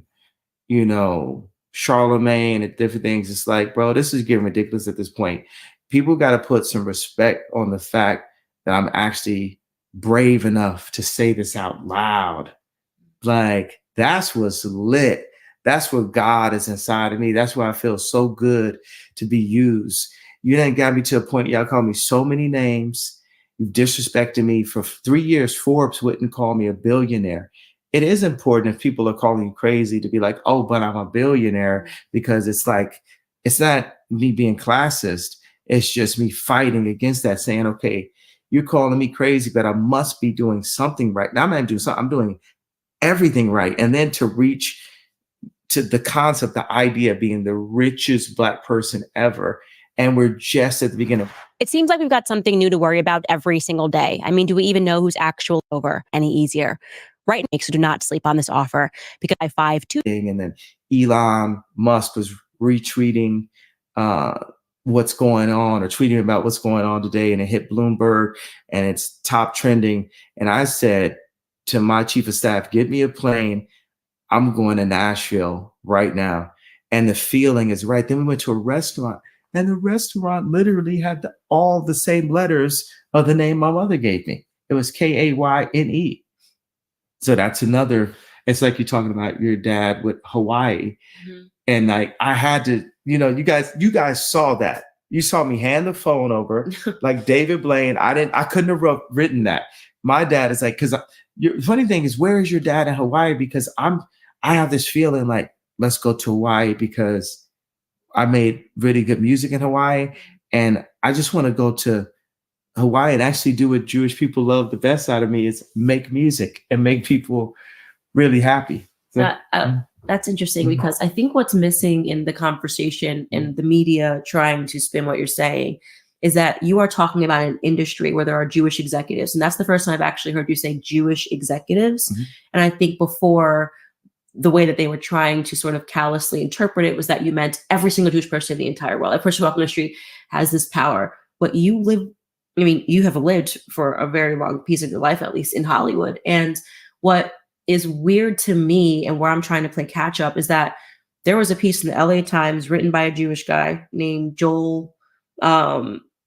you know, Charlemagne and different things, it's like, bro, this is getting ridiculous at this point. People got to put some respect on the fact that I'm actually brave enough to say this out loud. Like, that's what's lit. That's what God is inside of me. That's why I feel so good to be used. You done got me to a point, y'all call me so many names. You disrespected me for 3 years. Forbes wouldn't call me a billionaire. It is important if people are calling you crazy to be like, oh, but I'm a billionaire, because it's like, it's not me being classist. It's just me fighting against that, saying, okay, you're calling me crazy, but I must be doing something right. Now I'm not doing something, I'm doing everything right. And then to reach to the concept, the idea of being the richest Black person ever. and we're just at the beginning. It seems like we've got something new to worry about every single day. I mean, do we even know who's actually over any easier? Right now, so do not sleep on this offer because I 5-2. And then Elon Musk was retweeting what's going on or tweeting about what's going on today, and it hit Bloomberg and it's top trending. And I said to my chief of staff, get me a plane. I'm going to Nashville right now. And the feeling is right. Then we went to a restaurant, and the restaurant literally had all the same letters of the name my mother gave me. It was Kayne. So that's another, it's like you're talking about your dad with Hawaii. Mm-hmm. And like, I had to, you know, you guys saw that. You saw me hand the phone over like David Blaine. I couldn't have written that. My dad is like, the funny thing is, where is your dad in Hawaii? Because I have this feeling like, let's go to Hawaii because I made really good music in Hawaii. And I just want to go to Hawaii and actually do what Jewish people love the best out of me, is make music and make people really happy. So, that's interesting, because I think what's missing in the conversation and the media trying to spin what you're saying is that you are talking about an industry where there are Jewish executives. And that's the first time I've actually heard you say Jewish executives. Mm-hmm. And I think before, the way that they were trying to sort of callously interpret it was that you meant every single Jewish person in the entire world. Every person walking the street has this power. But you have lived for a very long piece of your life, at least in Hollywood. And what is weird to me, and where I'm trying to play catch up, is that there was a piece in the LA Times written by a Jewish guy named Joel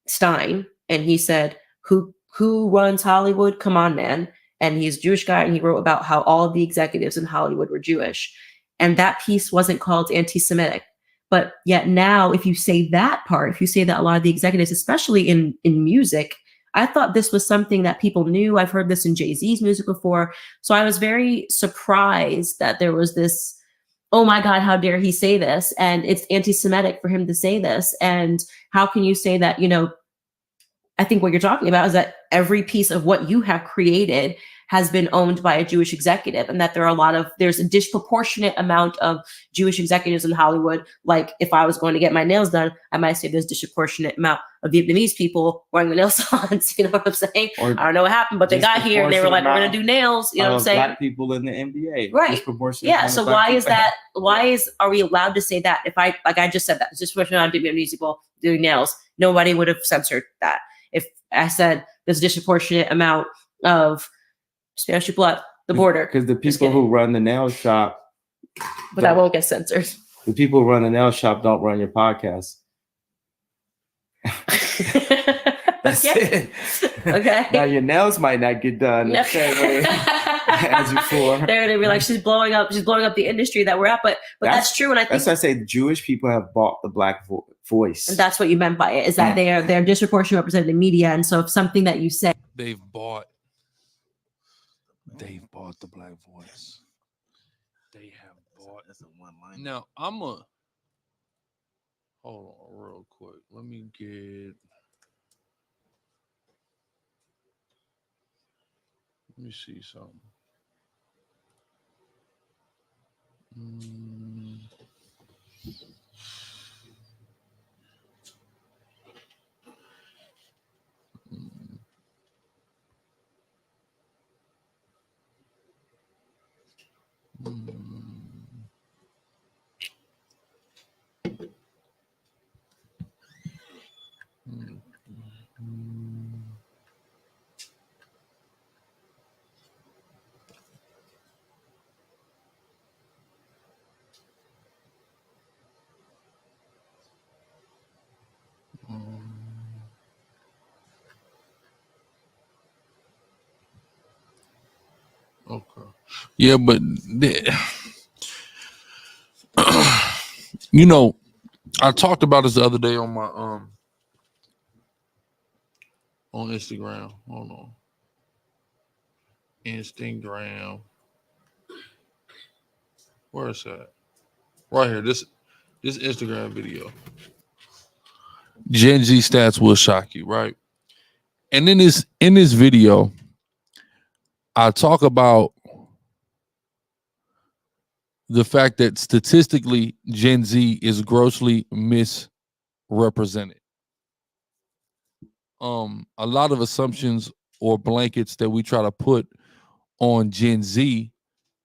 Stein. And he said, who runs Hollywood? Come on, man. And he's a Jewish guy, and he wrote about how all of the executives in Hollywood were Jewish. And that piece wasn't called anti-Semitic. But yet now, if you say that part, if you say that a lot of the executives, especially in music, I thought this was something that people knew. I've heard this in Jay-Z's music before. So I was very surprised that there was this, oh my God, how dare he say this? And it's anti-Semitic for him to say this. And how can you say that, I think what you're talking about is that every piece of what you have created has been owned by a Jewish executive, and that there's a disproportionate amount of Jewish executives in Hollywood. Like if I was going to get my nails done, I might say there's a disproportionate amount of Vietnamese people wearing the nail salons. You know what I'm saying? Or I don't know what happened, but they got here and they were like, we're going to do nails. You know what I'm saying? Black people in the NBA. Right. Yeah. So why is that? Are we allowed to say that? If I just said that, it's disproportionate amount of Vietnamese people doing nails, nobody would have censored that. If I said there's a disproportionate amount of Spanish people at the border. Because the people who run the nail shop. But that won't get censored. The people who run the nail shop don't run your podcast. That's it. Okay. Now your nails might not get done the same way as before. They're gonna be like, she's blowing up the industry that we're at. But that's true. And I think that's why I say Jewish people have bought the black voice. And that's what you meant by it, is that they're disproportionately represented in media. And so if something that you say, they've bought the black voice. They have bought. That's a one line. Now hold on real quick. Let me see something. Okay. Yeah, but I talked about this the other day on my on Instagram. Hold on. Instagram. Where is that? Right here. This Instagram video. Gen Z stats will shock you, right? And in this video, I talk about the fact that statistically Gen Z is grossly misrepresented. a lot of assumptions or blankets that we try to put on Gen Z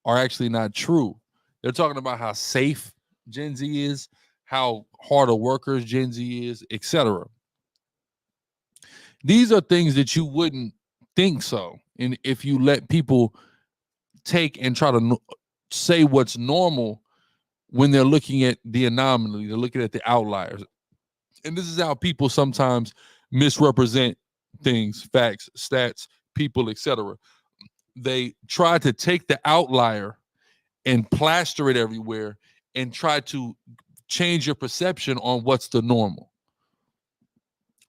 are actually not true. They're talking about how safe Gen Z is, how hard of workers Gen Z is, etc. These are things that you wouldn't think so. And if you let people take and try to say what's normal when they're looking at the anomaly, they're looking at the outliers. And this is how people sometimes misrepresent things, facts, stats, people, etc. They try to take the outlier and plaster it everywhere and try to change your perception on what's the normal.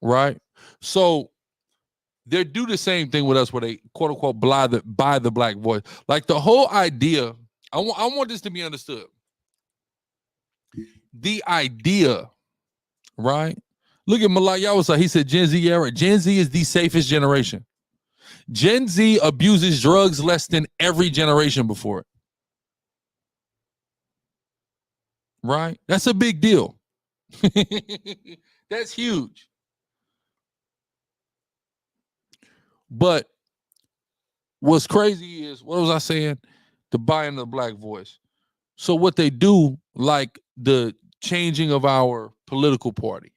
Right? So they do the same thing with us where they quote unquote buy the black voice. Like the whole idea, I want this to be understood. The idea, right? Look at Malak Yawasa. He said Gen Z era. Gen Z is the safest generation. Gen Z abuses drugs less than every generation before it. Right? That's a big deal. That's huge. But what's crazy is, what was I saying? The buying of the black voice. So what they do, like the changing of our political party,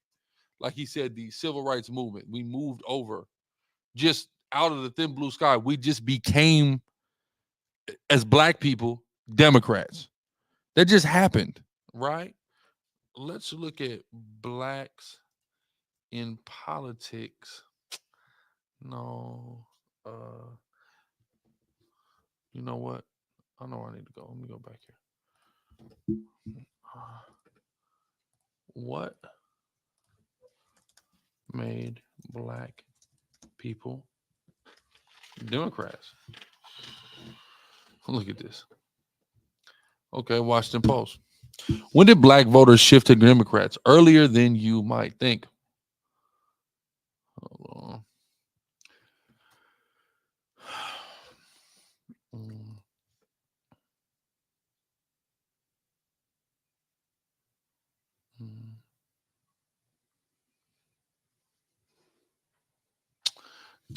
like he said, the civil rights movement, we moved over just out of the thin blue sky. We just became, as black people, Democrats. That just happened, right? Let's look at blacks in politics. No, you know what? I know where I need to go. Let me go back here. What made black people Democrats? Look at this. Okay, Washington Post. When did black voters shift to Democrats? Earlier than you might think. Hold on.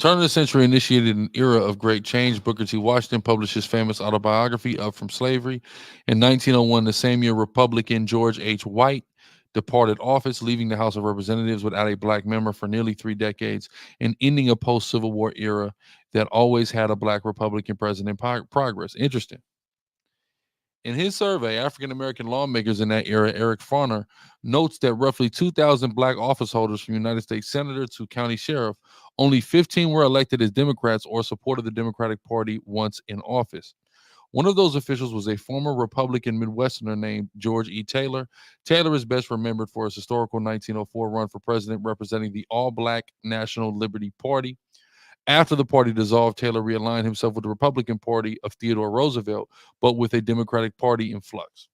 Turn of the century initiated an era of great change. Booker T. Washington published his famous autobiography, Up From Slavery. In 1901, the same year, Republican George H. White departed office, leaving the House of Representatives without a black member for nearly 3 decades and ending a post-Civil War era that always had a black Republican president in progress. Interesting. In his survey, African-American lawmakers in that era, Eric Farner, notes that roughly 2,000 black office holders from United States Senator to county sheriff, only 15 were elected as Democrats or supported the Democratic Party once in office. One of those officials was a former Republican Midwesterner named George E. Taylor. Taylor is best remembered for his historical 1904 run for president representing the all-black National Liberty Party. After the party dissolved, Taylor realigned himself with the Republican Party of Theodore Roosevelt, but with a Democratic Party in flux.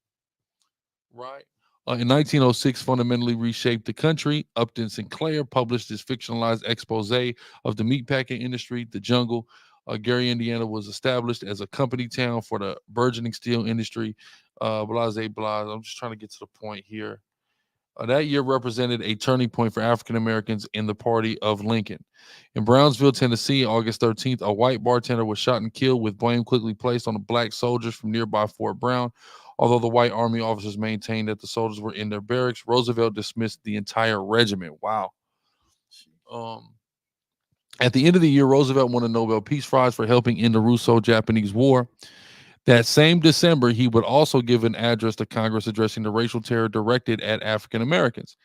Right? In 1906, fundamentally reshaped the country. Upton Sinclair published his fictionalized expose of the meatpacking industry, The Jungle. Gary, Indiana was established as a company town for the burgeoning steel industry. I'm just trying to get to the point here. That year represented a turning point for African Americans in the party of Lincoln. In Brownsville, Tennessee, August 13th, a white bartender was shot and killed with blame quickly placed on the black soldiers from nearby Fort Brown. Although the white army officers maintained that the soldiers were in their barracks, Roosevelt dismissed the entire regiment. Wow. At the end of the year, Roosevelt won a Nobel Peace Prize for helping end the Russo-Japanese War. That same December, he would also give an address to Congress addressing the racial terror directed at African Americans.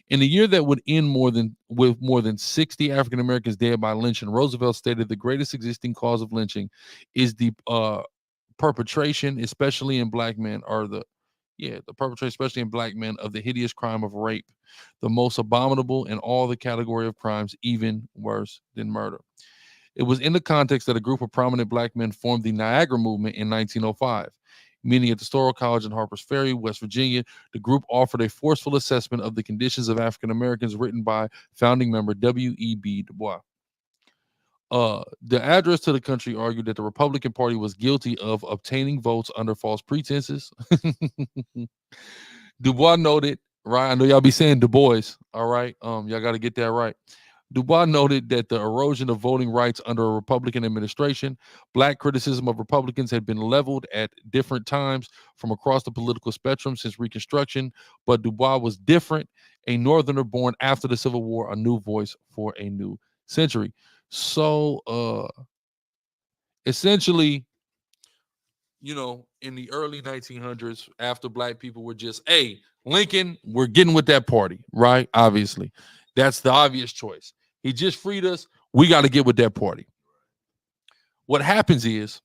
In the year that would end with more than 60 African Americans dead by lynching, Roosevelt stated the greatest existing cause of lynching is the perpetration, especially in black men, especially in black men, of the hideous crime of rape, the most abominable in all the category of crimes, even worse than murder. It was in the context that a group of prominent black men formed the Niagara Movement in 1905. Meeting at the Storer College in Harpers Ferry, West Virginia, the group offered a forceful assessment of the conditions of African Americans written by founding member W.E.B. Du Bois. The address to the country argued that the Republican Party was guilty of obtaining votes under false pretenses. Du Bois noted, right? I know y'all be saying Du Bois, all right? Y'all got to get that right. Dubois noted that the erosion of voting rights under a Republican administration, black criticism of Republicans had been leveled at different times from across the political spectrum since Reconstruction, but Dubois was different, a Northerner born after the Civil War, a new voice for a new century. So, essentially, you know, in the early 1900s, after black people were just, hey, Lincoln, we're getting with that party, right? Obviously, that's the obvious choice. He just freed us. We got to get with that party. What happens is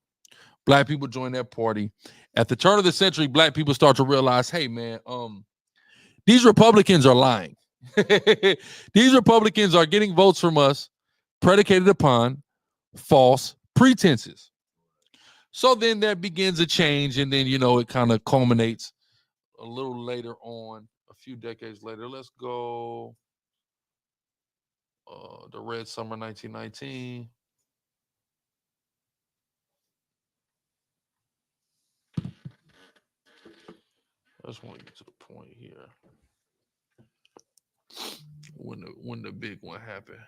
black people join that party. At the turn of the century, black people start to realize, hey, man, these Republicans are lying. These Republicans are getting votes from us predicated upon false pretenses. So then that begins a change, and then, you know, it kind of culminates a little later on, a few decades later. Let's go the Red Summer 1919. I just want to get to the point here. When the big one happened.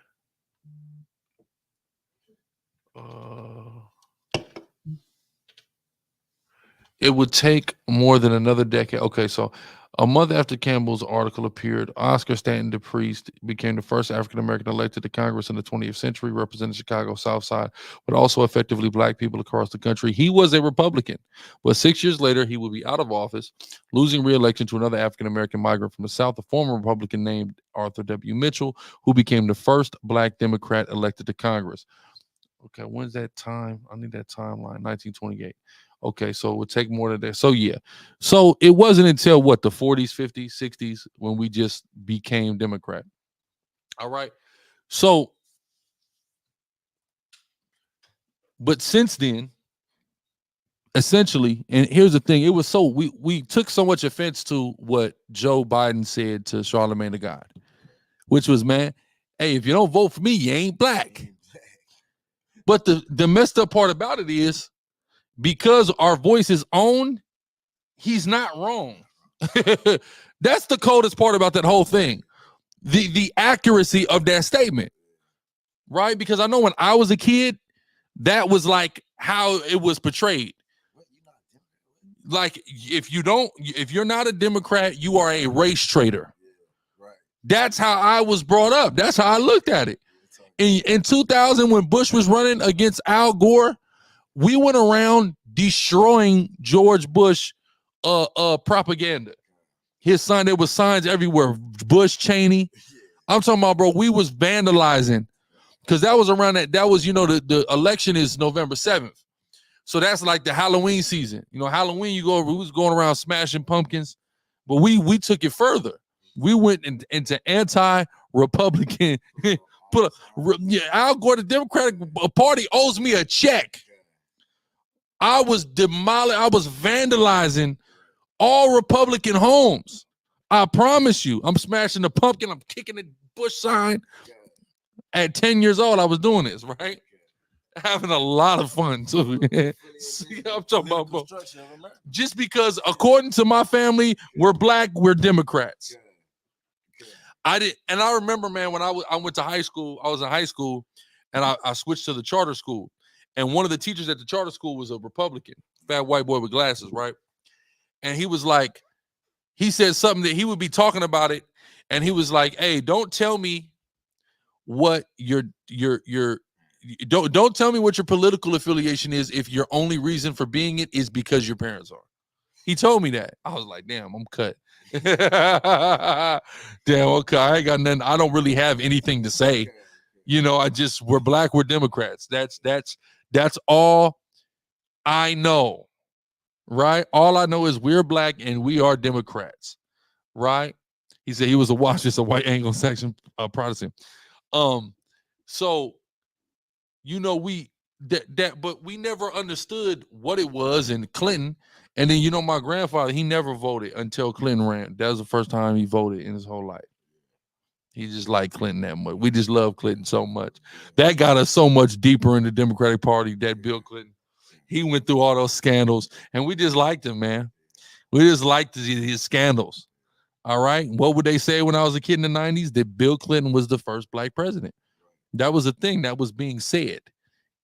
It would take more than another decade. Okay, so a month after Campbell's article appeared, Oscar Stanton the Priest became the first African-American elected to Congress in the 20th century, representing Chicago South Side, but also effectively black people across the country. He was a Republican, but 6 years later, he would be out of office, losing re-election to another African-American migrant from the South, a former Republican named Arthur W. Mitchell, who became the first black Democrat elected to Congress. Okay, when's that time? I need that timeline, 1928. Okay, so it would take more than that. So yeah. So it wasn't until what, the 40s, 50s, 60s when we just became Democrat. All right. So, but since then, essentially, and here's the thing, it was so we took so much offense to what Joe Biden said to Charlemagne the God, which was, man, hey, if you don't vote for me, you ain't black. But the messed up part about it is, because our voice is owned, he's not wrong. That's the coldest part about that whole thing. The accuracy of that statement, right? Because I know when I was a kid, that was like how it was portrayed. Like, if you're not a Democrat, you are a race traitor. That's how I was brought up. That's how I looked at it. In 2000, when Bush was running against Al Gore, we went around destroying George Bush propaganda. His sign, there was signs everywhere. Bush, Cheney. I'm talking about, bro, we was vandalizing, because that was around that was, you know, the election is November 7th. So that's like the Halloween season. You know, Halloween, we was going around smashing pumpkins, but we took it further. We went into anti-Republican. Al Gore, the Democratic Party, owes me a check. I was vandalizing all Republican homes. I promise you. I'm smashing the pumpkin. I'm kicking the Bush sign. At 10 years old, I was doing this, right? Having a lot of fun too. I'm talking about, bro. Just because, according to my family, we're black, we're Democrats. I remember, man, when I went to high school, I was in high school, and I switched to the charter school. And one of the teachers at the charter school was a Republican, fat white boy with glasses, right? And he was like, he said something that he would be talking about it, and he was like, hey, don't tell me what don't tell me what your political affiliation is if your only reason for being it is because your parents are. He told me that. I was like, damn, I'm cut. Damn, okay, I ain't got nothing. I don't really have anything to say. You know, we're black, we're Democrats. That's all I know, right? All I know is we're black and we are Democrats, right? He said he was just a white Anglo-Saxon Protestant. So, you know, but we never understood what it was in Clinton. And then, you know, my grandfather, he never voted until Clinton ran. That was the first time he voted in his whole life. He just liked Clinton that much. We just love Clinton so much. That got us so much deeper in the Democratic Party, that Bill Clinton. He went through all those scandals, and we just liked him, man. We just liked his scandals. All right. What would they say when I was a kid in the 90s? That Bill Clinton was the first black president. That was a thing that was being said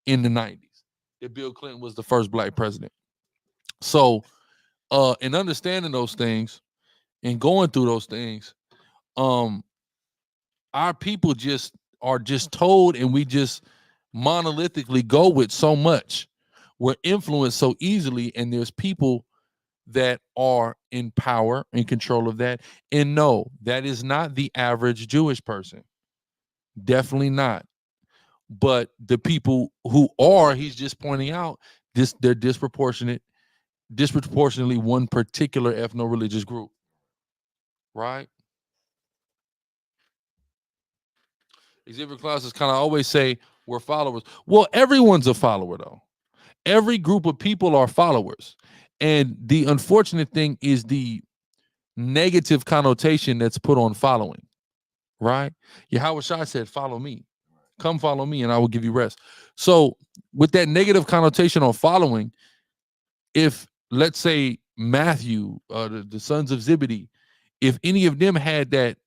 in the 90s, that Bill Clinton was the first black president. So in understanding those things and going through those things, our people just are just told, and we just monolithically go with so much. We're influenced so easily, and there's people that are in power, in control of that. And no, that is not the average Jewish person. Definitely not. But the people who are, he's just pointing out, they're disproportionately one particular ethno-religious group. Right? Xavier classes kind of always say we're followers. Well, everyone's a follower, though. Every group of people are followers. And the unfortunate thing is the negative connotation that's put on following, right? Yahweh Shai said, follow me. Come follow me and I will give you rest. So with that negative connotation on following, if, let's say, Matthew, the sons of Zebedee, if any of them had that,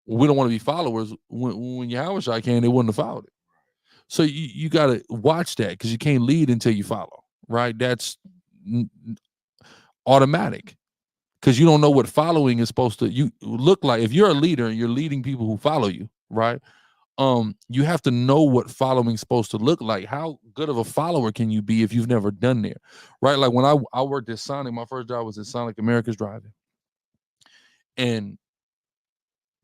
we don't want to be followers, when Yahweh Shai came, they wouldn't have followed it. So you got to watch that, because you can't lead until you follow, right? That's automatic, because you don't know what following is supposed to look like. If you're a leader and you're leading people who follow you, right? You have to know what following is supposed to look like. How good of a follower can you be if you've never done there, right? Like when I worked at Sonic, my first job was at Sonic America's Driving, and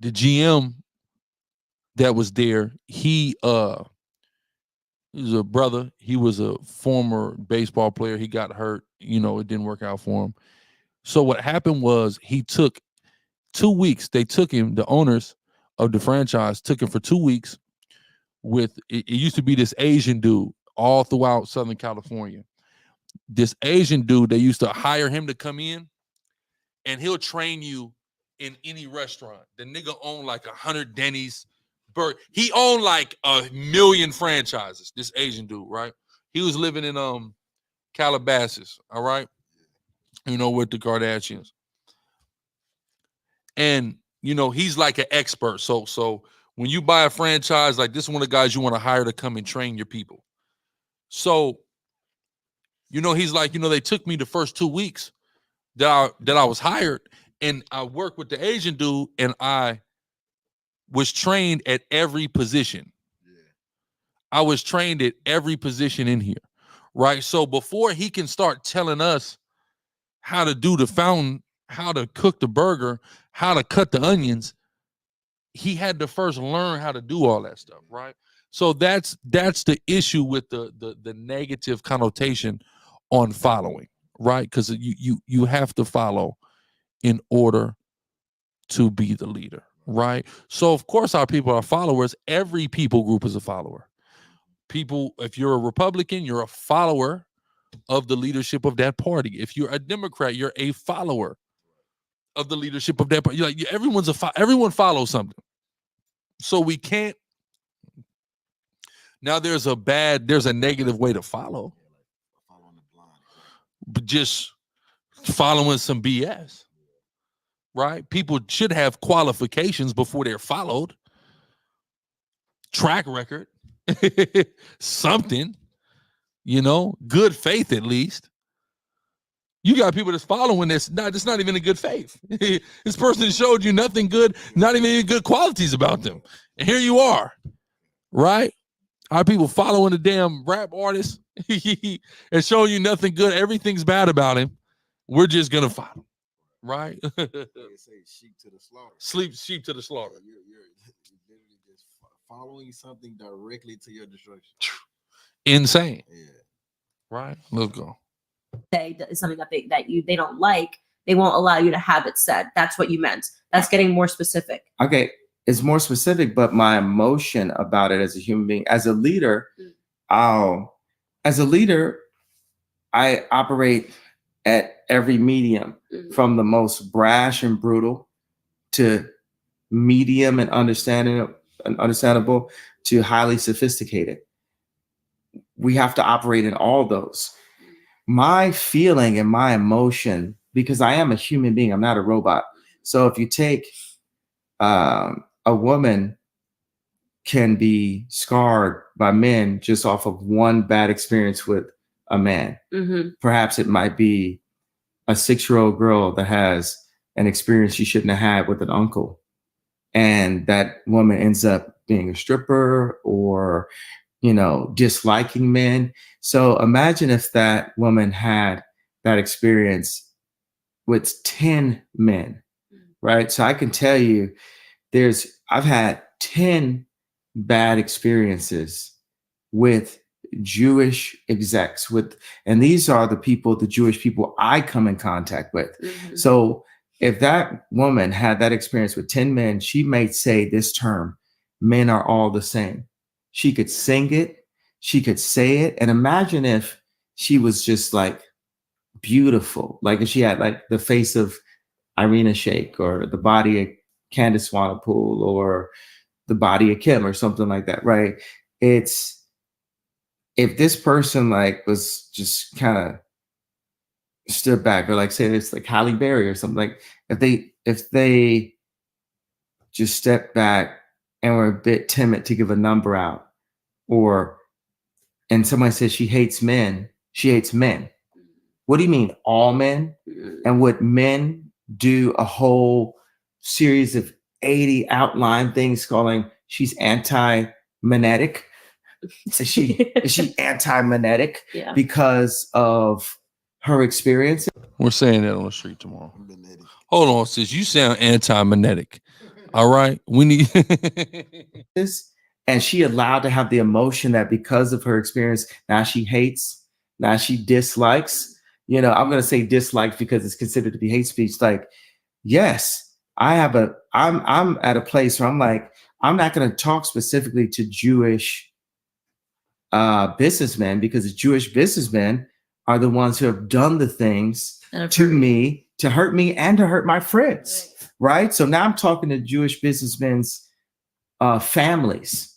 the GM that was there, he was a brother. He was a former baseball player. He got hurt. It didn't work out for him. So what happened was he took 2 weeks. They took him, the owners of the franchise took him for 2 weeks with, it used to be this Asian dude all throughout Southern California. This Asian dude, they used to hire him to come in, and he'll train you in any restaurant. The nigga owned like 100 Denny's. He owned like 1,000,000 franchises, this Asian dude, right? He was living in Calabasas, all right? With the Kardashians. And, he's like an expert. So when you buy a franchise, like this is one of the guys you want to hire to come and train your people. So, he's like, they took me the first 2 weeks that I was hired, and I worked with the Asian dude, and I was trained at every position. I was trained at every position in here, right? So before he can start telling us how to do the fountain, how to cook the burger, how to cut the onions, he had to first learn how to do all that stuff, right? So that's the issue with the negative connotation on following, right? Because you have to follow in order to be the leader, right? So of course our people are followers. Every people group is a follower. People, if you're a Republican, you're a follower of the leadership of that party. If you're a Democrat, you're a follower of the leadership of that party. Everyone follows something. So we can't. Now there's a negative way to follow, but just following some BS, right? People should have qualifications before they're followed. Track record, something, good faith at least. You got people that's following this, it's not even a good faith. This person showed you nothing good, not even any good qualities about them. And here you are, right? Our people following the damn rap artist and showing you nothing good. Everything's bad about him. We're just going to follow, right? They say sheep to the slaughter. Sheep to the slaughter. You're literally just following something directly to your destruction. Insane. Yeah. Right? Let's go. Say that is something that they don't like, they won't allow you to have it said. That's what you meant. That's getting more specific. Okay, it's more specific, but my emotion about it as a human being, as a leader, I operate at every medium, from the most brash and brutal to medium and understandable to highly sophisticated. We have to operate in all those. My feeling and my emotion, because I am a human being, I'm not a robot. So if you take a woman can be scarred by men just off of one bad experience with a man. Perhaps it might be a 6-year-old girl that has an experience she shouldn't have had with an uncle. And that woman ends up being a stripper or, you know, disliking men. So imagine if that woman had that experience with 10 men, right? So I can tell you I've had 10 bad experiences with Jewish execs and these are the Jewish people I come in contact with. So if that woman had that experience with 10 men, she may say this term, men are all the same. She could sing it, she could say it. And imagine if she was just like beautiful, like if she had like the face of Irina Shayk or the body of Candace Owens or the body of Kim or something like that, right? It's, if this person like was just kind of stood back, or like say it's like Halle Berry or something, like if they just stepped back and were a bit timid to give a number out, and somebody says she hates men. What do you mean, all men? And would men do a whole series of 80 outline things calling she's anti-magnetic? Is she anti-magnetic because of her experience? We're saying that on the street tomorrow. Hold on, sis. You sound anti-magnetic. All right. We need this. And she allowed to have the emotion that because of her experience, now she hates, now she dislikes. You know, I'm gonna say dislikes because it's considered to be hate speech. Like, yes, I'm at a place where I'm like, I'm not gonna talk specifically to Jewish businessmen, because the Jewish businessmen are the ones who have done the things to me, to hurt me and to hurt my friends, right? So now I'm talking to Jewish businessmen's families.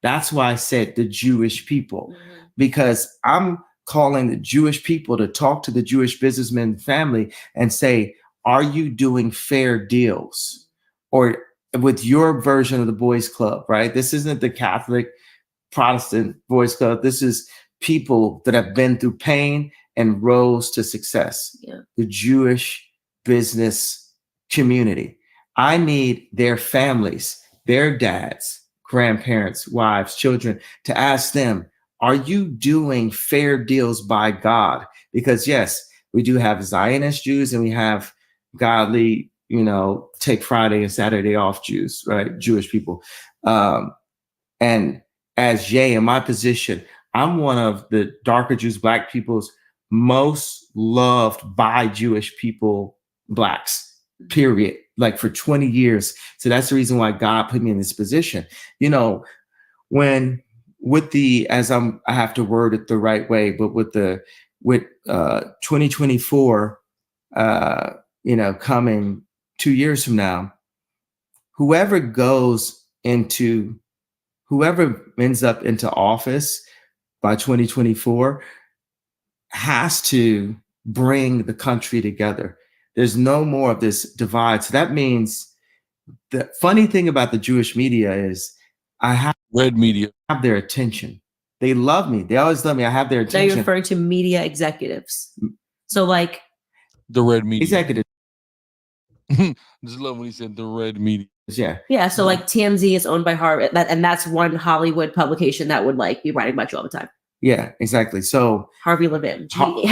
That's why I said the Jewish people, because I'm calling the Jewish people to talk to the Jewish businessman family and say, are you doing fair deals? Or with your version of the boys club, right? This isn't the Catholic Protestant boys club. This is people that have been through pain and rose to success. The Jewish business community. I need their families, their dads, grandparents, wives, children, to ask them, are you doing fair deals by God? Because yes, we do have Zionist Jews and we have godly, you know, take Friday and Saturday off Jews, right? Jewish people. And as Ye, in my position, I'm one of the darker Jews, Black people's most loved by Jewish people, Blacks, period. Like for 20 years. So that's the reason why God put me in this position. You know, I have to word it the right way, but with 2024, you know, coming 2 years from now, whoever ends up into office by 2024 has to bring the country together. There's no more of this divide. So that means the funny thing about the Jewish media is I have red media, have their attention. They love me. They always love me. I have their attention. Now you're referring to media executives. So like the red media. Executive. Just love when he said the red media. Yeah. Yeah. So like TMZ is owned by Harvard, and that's one Hollywood publication that would like be writing about you all the time. Yeah, exactly. So Harvey Levin. Harvey,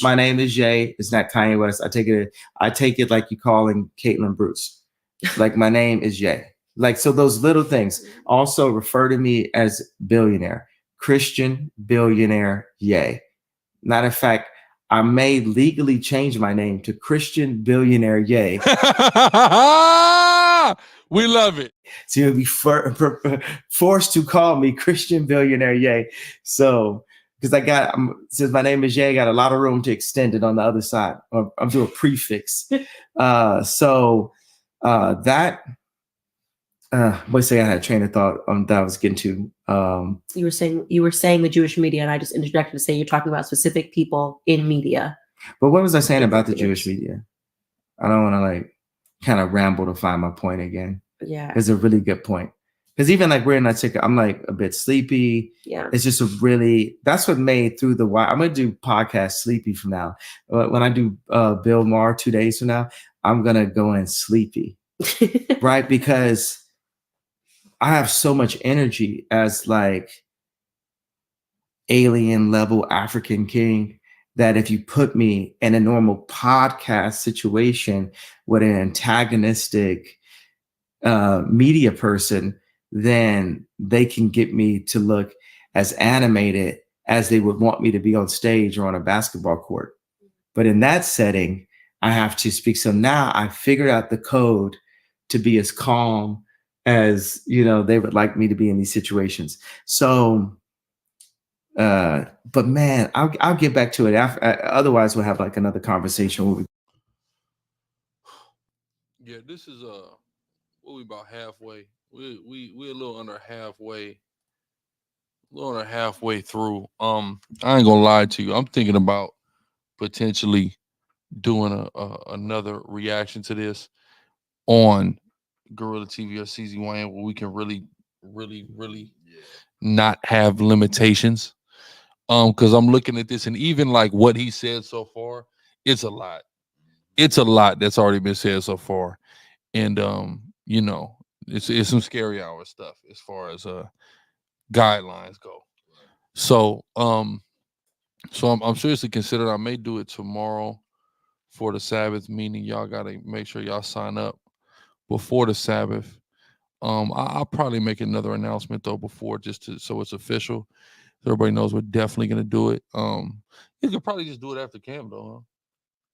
my name is Ye. It's not Kanye West. I take it like you calling Caitlin Bruce. Like my name is Ye. Like, so those little things. Also refer to me as billionaire, Christian billionaire Ye. Matter of fact, I may legally change my name to Christian billionaire Ye. We love it. So you'll be forced to call me Christian billionaire Ye. So, because since my name is Ye, I got a lot of room to extend it on the other side. I'm doing a prefix. Let's say I had a train of thought that I was getting to. You were saying the Jewish media, and I just interjected to say you're talking about specific people in media. But what was I saying about the Jewish media? I don't want to like kind of ramble to find my point again. Yeah. It's a really good point. Because even like we're in that ticket, I'm like a bit sleepy. Yeah. It's just that's what made Through the Wire. I'm going to do podcast sleepy from now. When I do Bill Maher 2 days from now, I'm going to go in sleepy. Right? Because I have so much energy as like alien level African king that if you put me in a normal podcast situation with an antagonistic media person, then they can get me to look as animated as they would want me to be on stage or on a basketball court. But in that setting, I have to speak. So now I figured out the code to be as calm as, you know, they would like me to be in these situations. So, but man, I'll get back to it after. Otherwise, we'll have like another conversation. Yeah, this is what we about halfway. We a little under halfway. A little under halfway through. I ain't gonna lie to you. I'm thinking about potentially doing another reaction to this on Gorilla TV or CZYN where we can really not have limitations. Because I'm looking at this and even like what he said so far, it's a lot. It's a lot that's already been said so far. And you know, it's some scary hour stuff as far as guidelines go. So I'm seriously considering I may do it tomorrow for the Sabbath, meaning y'all gotta make sure y'all sign up before the Sabbath. I'll probably make another announcement though before so it's official. So everybody knows we're definitely gonna do it. You could probably just do it after camp though, huh?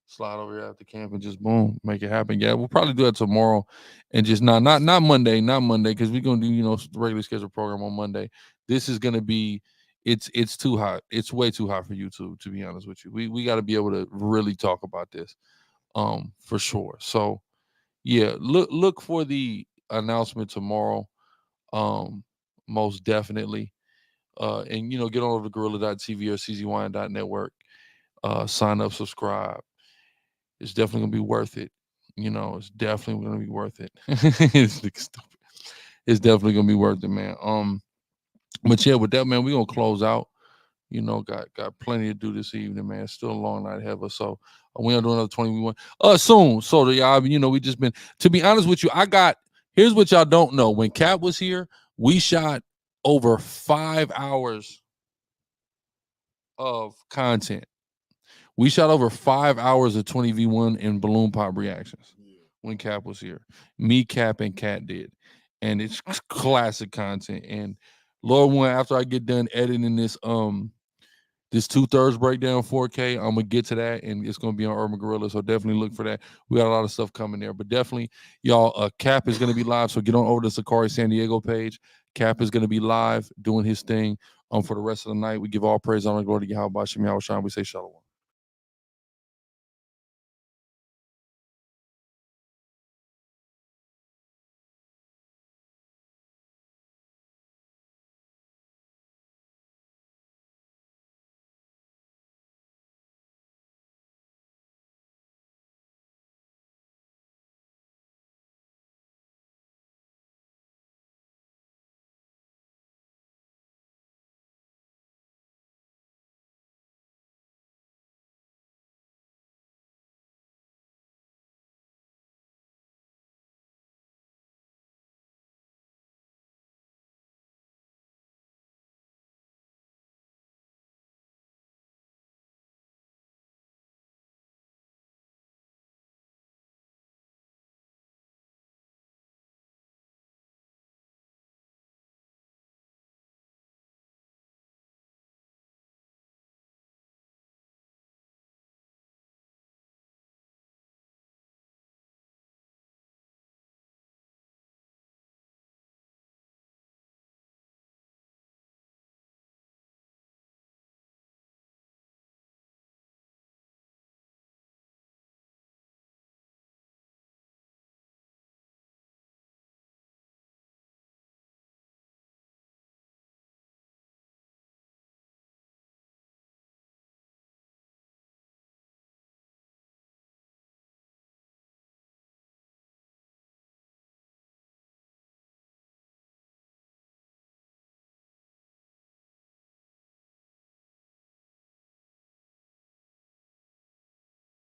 Slide over here after camp and just boom, make it happen. Yeah, we'll probably do that tomorrow and just not Monday, because we're gonna do, you know, the regular scheduled program on Monday. This is gonna be it's too hot. It's way too hot for YouTube, to be honest with you. We gotta be able to really talk about this for sure. So yeah, look for the announcement tomorrow. Most definitely. And you know, get on over to gorilla.tv or czyn.network. Sign up, subscribe. It's definitely gonna be worth it. You know, it's definitely gonna be worth it. It's definitely gonna be worth it, man. But yeah, with that, man, we're gonna close out. You know, got plenty to do this evening, man. Still a long night ahead of us. So we're gonna do another 21 soon. So y'all, you know, we just been, to be honest with you, here's what y'all don't know. When Cap was here, we shot over 5 hours of content. We shot over 5 hours of 20v1 and balloon pop reactions when Cap was here. Me, Cap, and Cat did. And it's classic content. And Lord willing, after I get done editing this 2/3 breakdown 4K, I'm gonna get to that and it's gonna be on Urban Gorilla. So definitely look for that. We got a lot of stuff coming there. But definitely, y'all, Cap is gonna be live. So get on over to the SICARRI San Diego page. Cap is gonna be live doing his thing for the rest of the night. We give all praise, honor, glory to Yahweh Shem Yahweh Shai. We say shalom.